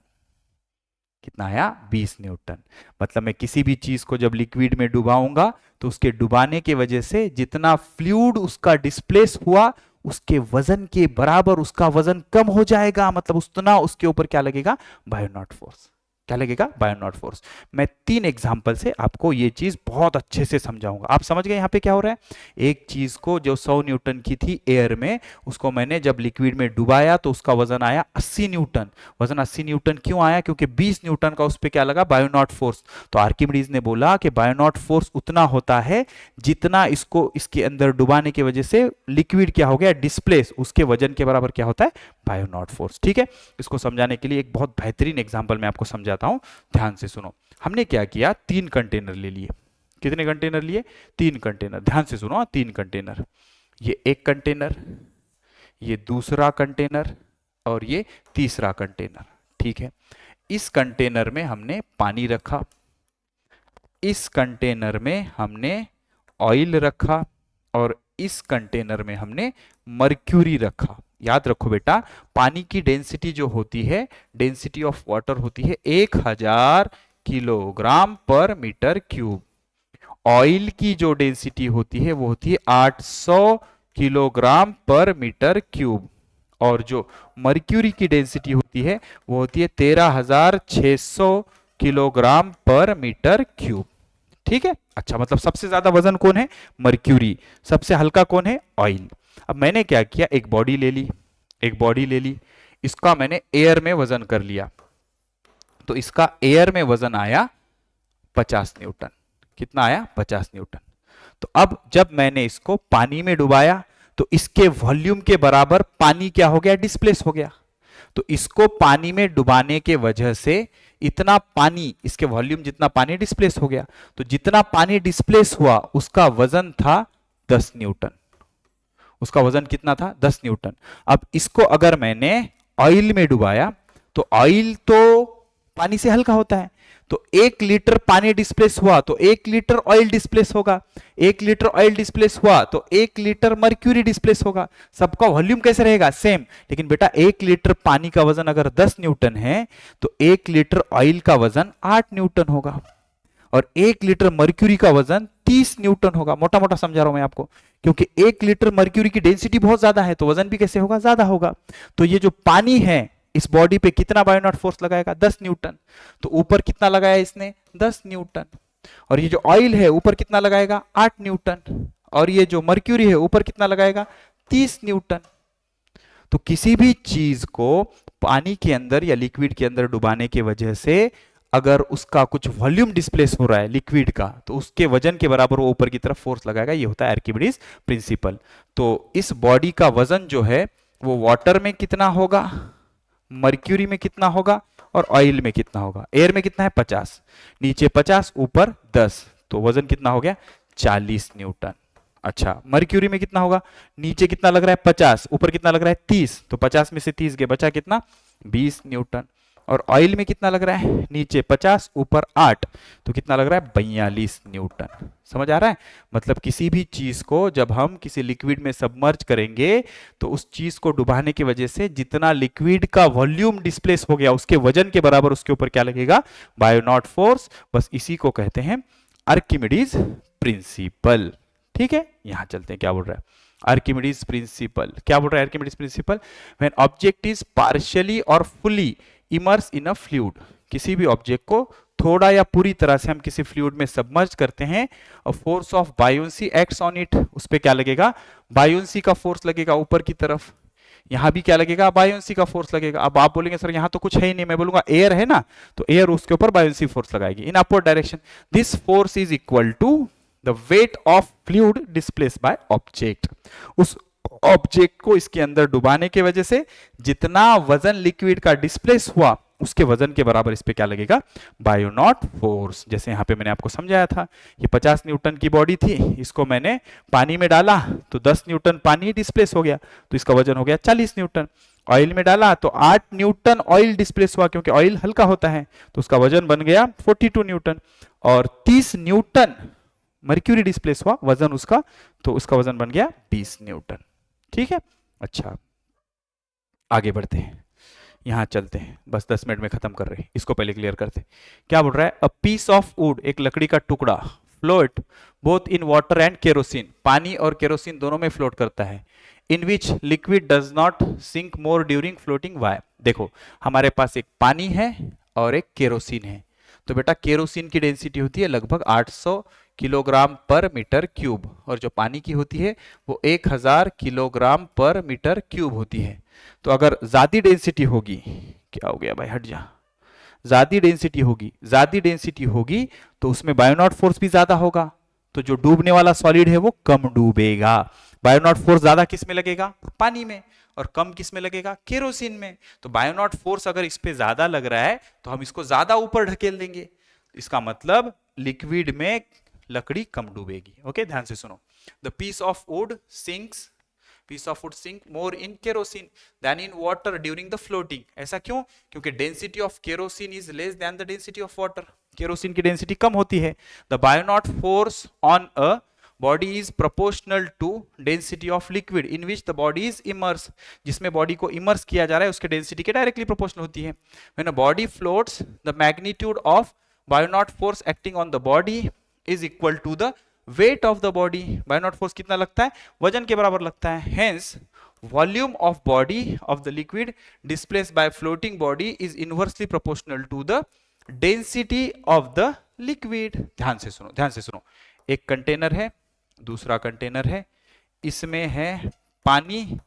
कितना आया 20 न्यूटन। मतलब मैं किसी भी चीज को जब लिक्विड में डुबाऊंगा तो उसके डुबाने की वजह से जितना फ्लूइड उसका डिस्प्लेस हुआ उसके वजन के बराबर उसका वजन कम हो जाएगा, मतलब उतना उसके ऊपर क्या लगेगा बायोनॉट फोर्स। क्या लगेगा बायोनॉट फोर्स। मैं 3 एग्जांपल से आपको ये चीज बहुत अच्छे से समझाऊंगा। आप समझ गए यहाँ पे क्या हो रहा है। एक चीज को जो 100 न्यूटन की थी एयर में, उसको मैंने जब लिक्विड में डुबाया तो उसका वजन आया 80 न्यूटन। वजन 80 न्यूटन क्यों आया, क्योंकि 20 न्यूटन का उस पर क्या लगा बायोनॉट फोर्स। तो आर्किमिडीज ने बोला कि बायोनॉट फोर्स उतना होता है जितना इसको इसके अंदर डुबाने की वजह से लिक्विड क्या हो गया डिस्प्लेस, उसके वजन के बराबर क्या होता है बायोनॉट फोर्स। ठीक है, इसको समझाने के लिए एक बहुत बेहतरीन एग्जांपल मैं आपको समझाता हूं, ध्यान से सुनो। हमने क्या किया, 3 कंटेनर ले लिए। कितने कंटेनर लिए, 3 कंटेनर। ध्यान से सुनो, 3 कंटेनर। ये एक कंटेनर, ये दूसरा कंटेनर और ये तीसरा कंटेनर। ठीक है, इस कंटेनर में हमने पानी रखा, इस कंटेनर में हमने ऑयल रखा और इस कंटेनर में हमने मर्क्यूरी रखा। याद रखो बेटा, पानी की डेंसिटी जो होती है, डेंसिटी ऑफ वाटर होती है 1000 किलोग्राम पर मीटर क्यूब। ऑयल की जो डेंसिटी होती है वो होती है 800 किलोग्राम पर मीटर क्यूब। और जो मर्क्यूरी की डेंसिटी होती है वो होती है 13,600 किलोग्राम पर मीटर क्यूब। ठीक है, अच्छा, मतलब सबसे ज्यादा वजन कौन है? मर्क्यूरी। सबसे हल्का कौन है? ऑयल। अब मैंने क्या किया, एक बॉडी ले ली, इसका मैंने एयर में वजन कर लिया, तो इसका एयर में वजन आया 50 न्यूटन। कितना आया? 50 न्यूटन। तो अब जब मैंने इसको पानी में डुबाया तो इसके वॉल्यूम के बराबर पानी क्या हो गया? डिस्प्लेस हो गया। तो इसको पानी में डुबाने के वजह से इतना पानी, इसके वॉल्यूम जितना पानी डिस्प्लेस हो गया, तो जितना पानी डिस्प्लेस हुआ उसका वजन था 10 न्यूटन। उसका वजन कितना था? 10 न्यूटन। अब इसको अगर मैंने ऑयल में डुबाया तो ऑयल तो पानी से हल्का होता है, तो 1 लीटर पानी डिस्प्लेस हुआ तो 1 लीटर ऑयल डिस्प्लेस होगा, 1 लीटर ऑयल डिस्प्लेस हुआ तो 1 लीटर मर्क्यूरी डिस्प्लेस होगा। सबका वॉल्यूम कैसे रहेगा? सेम। लेकिन बेटा 1 लीटर पानी का वजन अगर 10 न्यूटन है तो 1 लीटर ऑयल का वजन 8 न्यूटन होगा और 1 लीटर मर्क्यूरी का वजन 30 न्यूटन होगा। मोटा मोटा समझा रहा हूं मैं आपको, क्योंकि 1 लीटर मर्क्यूरी की डेंसिटी बहुत ज्यादा है तो वजन भी कैसे होगा? ज्यादा होगा। तो ये जो पानी है इस बॉडी पे कितना बायोनॉट फोर्स लगाएगा? 10 न्यूटन। तो ऊपर कितना लगाया इसने? 10 न्यूटन। और ये जो ऑयल है ऊपर कितना लगाएगा? 8 न्यूटन। और ये जो मर्क्यूरी है ऊपर कितना लगाएगा? 30 न्यूटन। तो किसी भी चीज को पानी के अंदर या लिक्विड के अंदर डुबाने की वजह से अगर उसका कुछ वॉल्यूम डिस्प्लेस हो रहा है लिक्विड का, तो उसके वजन के बराबर वो ऊपर की तरफ फोर्स लगाएगा। ये होता है आर्किमिडीज प्रिंसिपल। तो इस बॉडी का वजन जो है वो वाटर में कितना होगा, मर्क्यूरी में कितना होगा और ऑयल में कितना होगा? एयर में कितना है? 50, नीचे 50, ऊपर 10, तो वजन कितना हो गया? 40 न्यूटन। अच्छा, मर्क्यूरी में कितना होगा? नीचे कितना लग रहा है? 50, ऊपर कितना लग रहा है? 30, तो 50 में से 30 गए, बचा कितना? 20 न्यूटन। और ऑयल में कितना लग रहा है? नीचे 50, ऊपर 8, तो कितना लग रहा है? 42 न्यूटन। समझ आ रहा है? मतलब किसी भी चीज को जब हम किसी लिक्विड में सबमर्ज करेंगे तो उस चीज को डुबाने की वजह से जितना लिक्विड का वॉल्यूम डिस्प्लेस हो गया उसके वजन के बराबर उसके ऊपर क्या लगेगा? बायोनॉट फोर्स। बस इसी को कहते हैं आर्किमिडीज प्रिंसिपल। ठीक है, यहां चलते हैं, क्या बोल रहा है आर्किमिडीज प्रिंसिपल? क्या बोल रहा है Archimedes principle? When object is partially और fully immerse in a fluid, किसी भी ऑब्जेक्ट को थोड़ा या पूरी तरह से हम किसी फ्लूइड में सबमर्ज करते हैं और force of buoyancy acts on it, उस पे क्या लगेगा? बायोंसी का फोर्स लगेगा ऊपर की तरफ। यहां भी क्या लगेगा? बायोंसी का फोर्स लगेगा। अब आप बोलेंगे सर यहां तो कुछ है ही नहीं, मैं बोलूंगा एयर है ना, तो एयर उसके ऊपर बायोंसी फोर्स लगाएगी in upward direction. This force is equal to the weight of fluid displace by object. उस ऑब्जेक्ट को इसके अंदर डुबाने की वजह से जितना वजन लिक्विड का डिस्प्लेस हुआ उसके वजन के बराबर इस पे क्या लगेगा? बायोनॉट फोर्स। जैसे यहां पे मैंने आपको समझाया था, ये 50 न्यूटन की बॉडी थी, इसको मैंने पानी में डाला तो 10 न्यूटन पानी डिस्प्लेस हो गया, तो इसका वजन हो गया 40 न्यूटन। ऑयल में डाला तो 8 न्यूटन ऑयल डिस्प्लेस हुआ, क्योंकि ऑयल हल्का होता है, तो उसका वजन बन गया 42 न्यूटन। और 30 न्यूटन मर्क्यूरी डिस्प्लेस हुआ वजन उसका, तो उसका वजन बन गया 20 न्यूटन। ठीक है, अच्छा आगे बढ़ते हैं, यहां चलते हैं, बस 10 मिनट में खत्म कर रहे हैं, इसको पहले क्लियर करते हैं। क्या बोल रहा है? अ पीस ऑफ वुड, एक लकड़ी का टुकड़ा, float both in water and kerosene, पानी और केरोसिन दोनों में फ्लोट करता है। In which liquid does not sink more during floating. Why? देखो हमारे पास एक पानी है और एक केरोसिन है, तो बेटा केरोसिन की डेंसिटी होती है लगभग 800 किलोग्राम पर मीटर क्यूब, और जो पानी की होती है वो 1000 किलोग्राम पर मीटर क्यूब होती है। तो अगर ज्यादा डेंसिटी होगी, क्या हो गया भाई, हट जा, ज्यादा डेंसिटी होगी तो उसमें बायोनॉट फोर्स भी ज्यादा होगा, तो जो डूबने वाला सॉलिड है वो कम डूबेगा। बायोनॉट फोर्स ज्यादा किस में लगेगा? पानी में, और कम किस में लगेगा? केरोसिन में। तो बायोनॉट फोर्स अगर इस पे ज्यादा लग रहा है तो हम इसको ज्यादा ऊपर ढकेल देंगे, इसका मतलब लिक्विड में लकड़ी कम डूबेगी। ओके, ध्यान से सुनो। The piece of wood sink more in kerosene than in water during the floating. ऐसा क्यों? क्योंकि density of kerosene is less than the density of water, kerosene की डेंसिटी कम होती है। The buoyant force on a body is proportional to density of liquid in which the body is immerse, जिसमें body को immerse किया जा रहा है उसके डेंसिटी के डायरेक्टली प्रोपोर्शनल होती है। When a body floats the magnitude of buoyant force acting on the body is equal to the weight of the body. Buoyant force कितना लगता है? वजन के बराबर लगता है। Hence volume of body of the liquid displaced by floating body is inversely proportional to the density of the liquid. ध्यान से सुनो, ध्यान से सुनो। एक कंटेनर है, दूसरा कंटेनर है, इसमें है पानी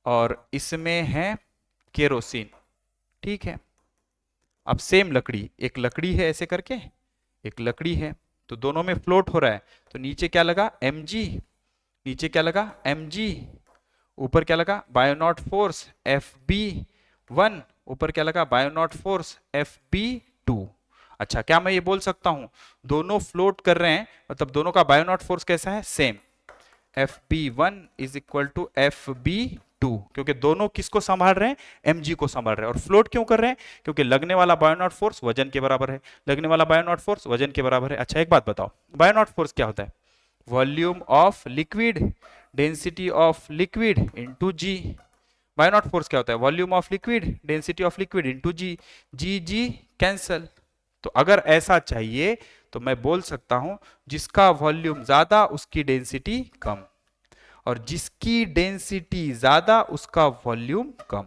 और इसमें है केरोसिन, ठीक है। अब सेम लकड़ी, एक लकड़ी है ऐसे करके, एक लकड़ी है, तो दोनों में फ्लोट हो रहा है। तो नीचे क्या लगा, mg, नीचे क्या लगा, mg, ऊपर क्या लगा, बायोनॉट फोर्स Fb1, ऊपर क्या लगा, बायोनॉट फोर्स Fb2। अच्छा, क्या मैं ये बोल सकता हूं दोनों फ्लोट कर रहे हैं, मतलब दोनों का बायोनॉट फोर्स कैसा है, same, Fb1 is equal to Fb2, क्योंकि दोनों किसको संभाल रहे हैं, mg को संभाल रहे हैं। और फ्लोट क्यों कर रहे हैं, क्योंकि लगने वाला बायोनॉट फोर्स वजन के बराबर है, लगने वाला बायोनॉट फोर्स वजन के बराबर है। अच्छा, एक बात बताओ, बायोनॉट फोर्स क्या होता है, volume of liquid density of liquid into g. Buoyant force क्या होता है, volume of liquid density of liquid into g, g g cancel. तो अगर ऐसा चाहिए तो मैं बोल सकता हूं जिसका वॉल्यूम ज्यादा उसकी डेंसिटी कम, और जिसकी डेंसिटी ज्यादा उसका वॉल्यूम कम।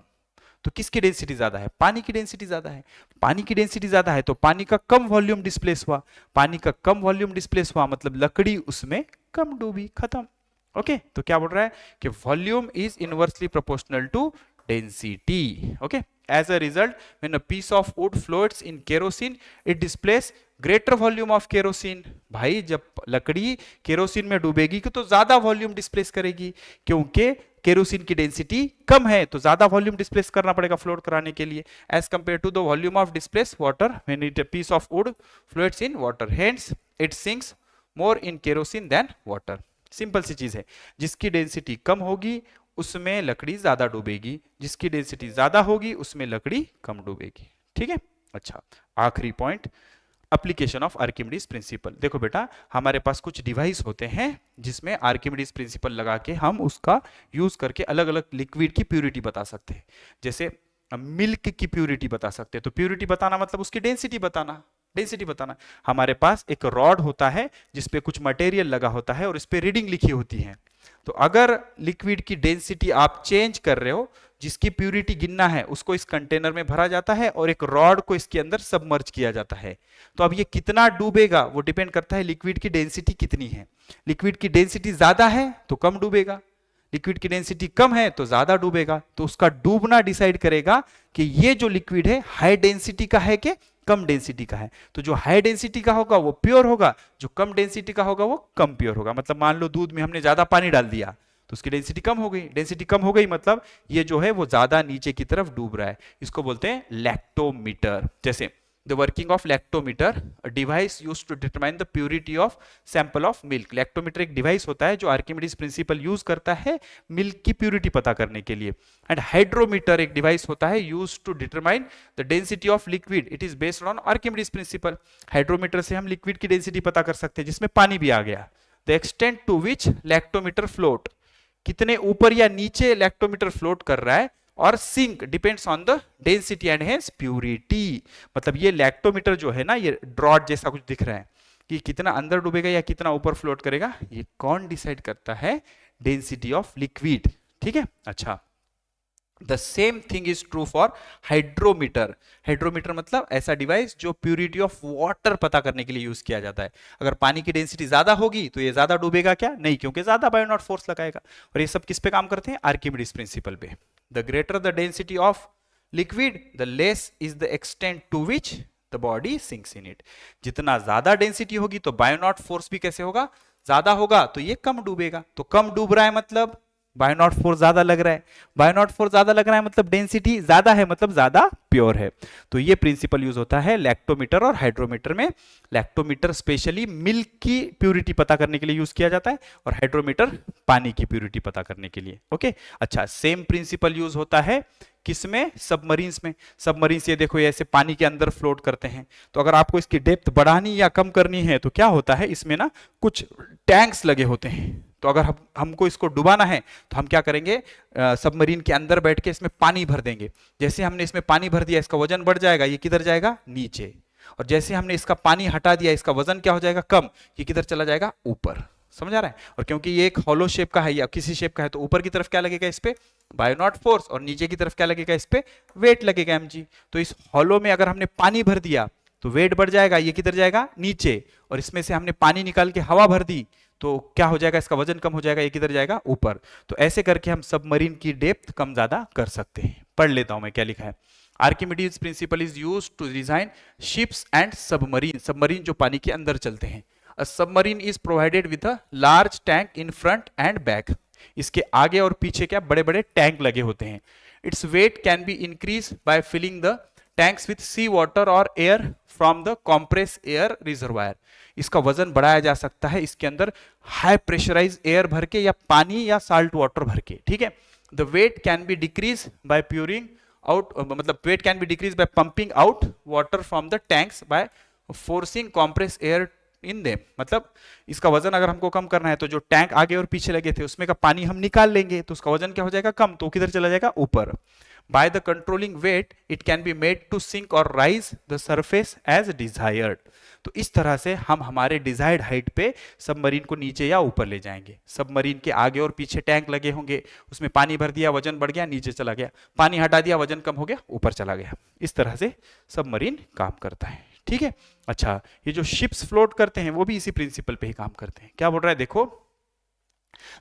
तो किसकी डेंसिटी ज्यादा है, पानी की डेंसिटी ज्यादा है। पानी की डेंसिटी ज्यादा है तो पानी का कम वॉल्यूम डिस्प्लेस हुआ, पानी का कम वॉल्यूम डिस्प्लेस हुआ मतलब लकड़ी उसमें कम डूबी, खत्म। ओके, तो क्या बोल रहा है कि volume is inversely proportional to density. Okay, as a result when a piece of wood floats in kerosene it displays greater volume of kerosene। भाई जब लकड़ी केरोसिन में डूबेगी तो ज्यादा वॉल्यूम डिस्प्लेस करेगी, क्योंकि केरोसिन की डेंसिटी कम है तो ज्यादा वॉल्यूम डिस्प्लेस करना पड़ेगा फ्लोट कराने के लिए, as compare to the volume of displace water when it piece of wood floats in water, hence it sinks more in kerosene than water. Simple सी चीज है, जिसकी डेंसिटी कम होगी उसमें लकड़ी ज्यादा डूबेगी, जिसकी डेंसिटी ज्यादा होगी उसमें लकड़ी कम डूबेगी, ठीक है। अच्छा, आखिरी point, application of Archimedes principal. देखो बेटा, हमारे पास कुछ डिवाइस होते हैं जिसमें आर्किमिडीज प्रिंसिपल लगा के हम उसका यूज करके अलग अलग लिक्विड की प्यूरिटी बता सकते हैं। जैसे मिल्क की प्यूरिटी बता सकते हैं, तो प्यूरिटी बताना मतलब उसकी डेंसिटी बताना, डेंसिटी बताना। हमारे पास एक रॉड होता है जिसपे कुछ मटेरियल लगा होता है और इस पे रीडिंग लिखी होती है। तो अगर लिक्विड की डेंसिटी आप चेंज कर रहे हो, जिसकी प्यूरिटी गिनना है उसको इस कंटेनर में भरा जाता है और एक रॉड को इसके अंदर सबमर्ज किया जाता है। तो अब ये कितना डूबेगा वो डिपेंड करता है लिक्विड की डेंसिटी कितनी है। लिक्विड की डेंसिटी ज्यादा है तो कम डूबेगा, लिक्विड की डेंसिटी कम है तो ज्यादा डूबेगा। तो उसका डूबना डिसाइड करेगा कि ये जो लिक्विड है हाई डेंसिटी का है कि कम डेंसिटी का है। तो जो हाई डेंसिटी का होगा वो प्योर होगा, जो कम डेंसिटी का होगा वो कम प्योर होगा। मतलब मान लो दूध में हमने ज्यादा पानी डाल दिया तो उसकी डेंसिटी कम हो गई, डेंसिटी कम हो गई मतलब ये जो है वो ज्यादा नीचे की तरफ डूब रहा है। इसको बोलते हैं लैक्टोमीटर। जैसे the working of lactometer, a device used to determine the purity of sample of milk। Lactometer एक डिवाइस होता है जो आर्किमिडीज प्रिंसिपल यूज करता है मिल्क की प्यूरिटी पता करने के लिए। एंड हाइड्रोमीटर एक डिवाइस होता है use to determine the density of liquid, it is based on Archimedes principle. Hydrometer से हम लिक्विड की डेंसिटी पता कर सकते हैं जिसमें पानी भी आ गया। The extent to which lactometer float, कितने ऊपर या नीचे लैक्टोमीटर फ्लोट कर रहा है, और sink depends on the density and hence purity. मतलब ये लैक्टोमीटर जो है ना, ये ड्रॉट जैसा कुछ दिख रहा है कि कितना अंदर डूबेगा या कितना ऊपर फ्लोट करेगा, ये कौन डिसाइड करता है, डेंसिटी ऑफ लिक्विड, ठीक है। अच्छा, the same thing is true for hydrometer. Hydrometer मतलब ऐसा डिवाइस जो प्यूरिटी ऑफ वाटर पता करने के लिए यूज किया जाता है। अगर पानी की डेंसिटी ज्यादा होगी तो ये ज्यादा डूबेगा क्या, नहीं, क्योंकि ज्यादा बायोनॉट फोर्स लगाएगा। और ये सब किस पे काम करते हैं, आर्किमिडीज प्रिंसिपल पे। The greater the density of liquid the less is the extent to which the body sinks in it. जितना ज्यादा डेंसिटी होगी तो बायोनॉट फोर्स भी कैसे होगा, ज्यादा होगा, तो ये कम डूबेगा। तो कम डूब रहा है मतलब बायोनॉट फोर्स ज्यादा लग रहा है, बायोनॉट फोर्स ज्यादा लग रहा है मतलब डेंसिटी ज्यादा है, मतलब ज्यादा प्योर है। तो ये प्रिंसिपल यूज होता है लैक्टोमीटर और हाइड्रोमीटर में। लैक्टोमीटर स्पेशली मिल्क की प्यूरिटी पता करने के लिए यूज किया जाता है और हाइड्रोमीटर पानी की प्यूरिटी पता करने के लिए। ओके, अच्छा, सेम प्रिंसिपल यूज होता है किसमें, सबमरीन्स में। सबमरीन्स ये देखो, ये ऐसे पानी के अंदर फ्लोट करते हैं। तो अगर आपको इसकी डेप्थ बढ़ानी या कम करनी है तो क्या होता है, इसमें ना कुछ टैंक्स लगे होते हैं। तो अगर हमको इसको डुबाना है तो हम क्या करेंगे, सबमरीन के अंदर बैठ के इसमें पानी भर देंगे। जैसे हमने इसमें पानी भर दिया इसका वजन बढ़ जाएगा, ये किधर जाएगा, नीचे। और जैसे हमने इसका पानी हटा दिया इसका वजन क्या हो जाएगा, कम, ये किधर चला जाएगा, ऊपर। समझ आ रहा है? और क्योंकि ये एक हॉलो शेप का है या किसी शेप का है, तो ऊपर की तरफ क्या लगेगा इस पे? बायो नॉट फोर्स, और नीचे की तरफ क्या लगेगा इस पे? वेट लगेगा mg। तो इस हॉलो में अगर हमने पानी भर दिया तो वेट बढ़ जाएगा, ये किधर जाएगा? नीचे। और इसमें से हमने पानी निकाल के हवा भर दी तो क्या हो जाएगा? इसका वजन कम हो जाएगा, ये किधर जाएगा? ऊपर। तो ऐसे करके हम सबमरीन की डेप्थ कम ज्यादा कर सकते हैं। पढ़ लेता हूं मैं क्या लिखा है। Archimedes principle is used to design ships and submarine, submarine जो पानी के अंदर चलते हैं। A submarine is provided with a large tank in front and back, इसके आगे और पीछे क्या बड़े बड़े टैंक लगे होते हैं। It's weight can be increase by filling the tanks with sea water और air from the compress air reservoir, इसका वजन बढ़ाया जा सकता है इसके अंदर हाई प्रेशराइज एयर भर के या पानी या साल्ट वाटर भर के, ठीक है। The weight can be decrease by pouring out, मतलब weight can be decrease by pumping out water from the tanks by forcing compress air in them, मतलब इसका वजन अगर हमको कम करना है तो जो टैंक आगे और पीछे लगे थे उसमें का पानी हम निकाल लेंगे तो उसका वजन क्या हो जाएगा? कम। तो किधर चला जाएगा? ऊपर। By the controlling weight, it can be made to sink or rise the surface as desired. तो इस तरह से हम हमारे डिजायर्ड हाइट पे सबमरीन को नीचे या ऊपर ले जाएंगे। सबमरीन के आगे और पीछे टैंक लगे होंगे, उसमें पानी भर दिया, वजन बढ़ गया, नीचे चला गया, पानी हटा दिया, वजन कम हो गया, ऊपर चला गया। इस तरह से सबमरीन काम करता है, ठीक है। अच्छा, ये जो शिप्स फ्लोट करते हैं वो भी इसी प्रिंसिपल पे ही काम करते हैं। क्या बोल रहा है देखो,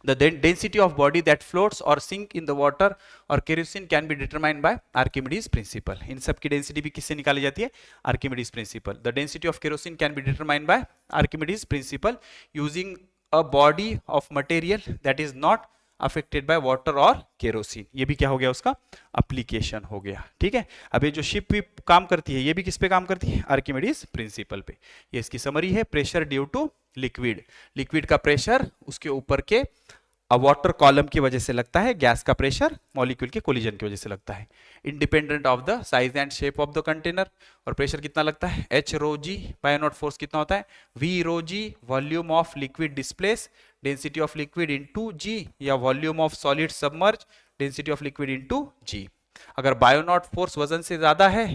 the density of body that floats or sink in the water or kerosene can be determined by Archimedes principle। इन सब की डेंसिटी भी किससे निकाली जाती है? Archimedes principle। the density of kerosene can be determined by Archimedes principle using a body of material that is not affected by water और kerosene. ये भी क्या हो गया? उसका एप्लीकेशन हो गया, ठीक है। अब ये जो शिप भी काम करती है ये भी किस पे काम करती है? आर्किमिडीज प्रिंसिपल पे। ये इसकी समरी है। Pressure due to liquid, liquid का प्रेशर उसके ऊपर के वाटर कॉलम की वजह से लगता है, गैस का प्रेशर मॉलिक्यूल के कोलिजन की वजह से लगता है, independent of the size and shape of the container. और प्रेशर कितना लगता है? H rho g. Buoyant force कितना होता है? V rho g. Volume of liquid displace, density of liquid into g, या volume of solid submerge, density of liquid into g. अगर buoyant force वजन से ज्यादा है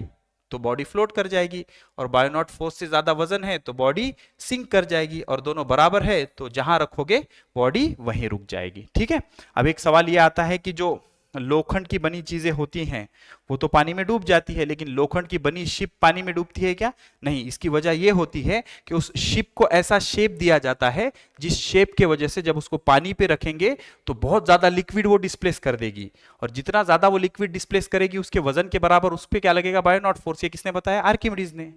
तो बॉडी फ्लोट कर जाएगी, और बायोनॉट फोर्स से ज्यादा वजन है तो बॉडी सिंक कर जाएगी, और दोनों बराबर है तो जहां रखोगे बॉडी वहीं रुक जाएगी, ठीक है। अब एक सवाल ये आता है कि जो लोखंड की बनी चीजें होती हैं वो तो पानी में डूब जाती है, लेकिन लोखंड की बनी शिप पानी में डूबती है क्या? नहीं। इसकी वजह यह होती है कि उस शिप को ऐसा शेप दिया जाता है जिस शेप के वजह से जब उसको पानी पे रखेंगे तो बहुत ज्यादा लिक्विड वो डिस्प्लेस कर देगी, और जितना ज्यादा वो लिक्विड डिस्प्लेस करेगी उसके वजन के बराबर उस पर क्या लगेगा? बायोनॉट फोर्स। ये किसने बताया? आर्किमिडीज ने।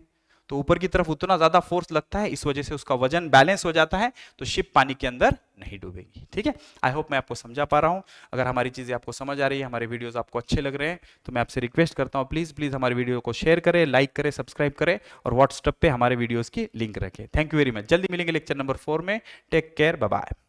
तो ऊपर की तरफ उतना ज्यादा फोर्स लगता है, इस वजह से उसका वजन बैलेंस हो जाता है, तो शिप पानी के अंदर नहीं डूबेगी, ठीक है। आई होप मैं आपको समझा पा रहा हूं। अगर हमारी चीजें आपको समझ आ रही है, हमारे वीडियोस आपको अच्छे लग रहे हैं, तो मैं आपसे रिक्वेस्ट करता हूं प्लीज प्लीज हमारे वीडियो को शेयर करें, लाइक करें, सब्सक्राइब करें, और व्हाट्सएप पे हमारे वीडियोस की लिंक रखें। Thank you very much. जल्दी मिलेंगे लेक्चर नंबर 4 में। Take care, bye bye.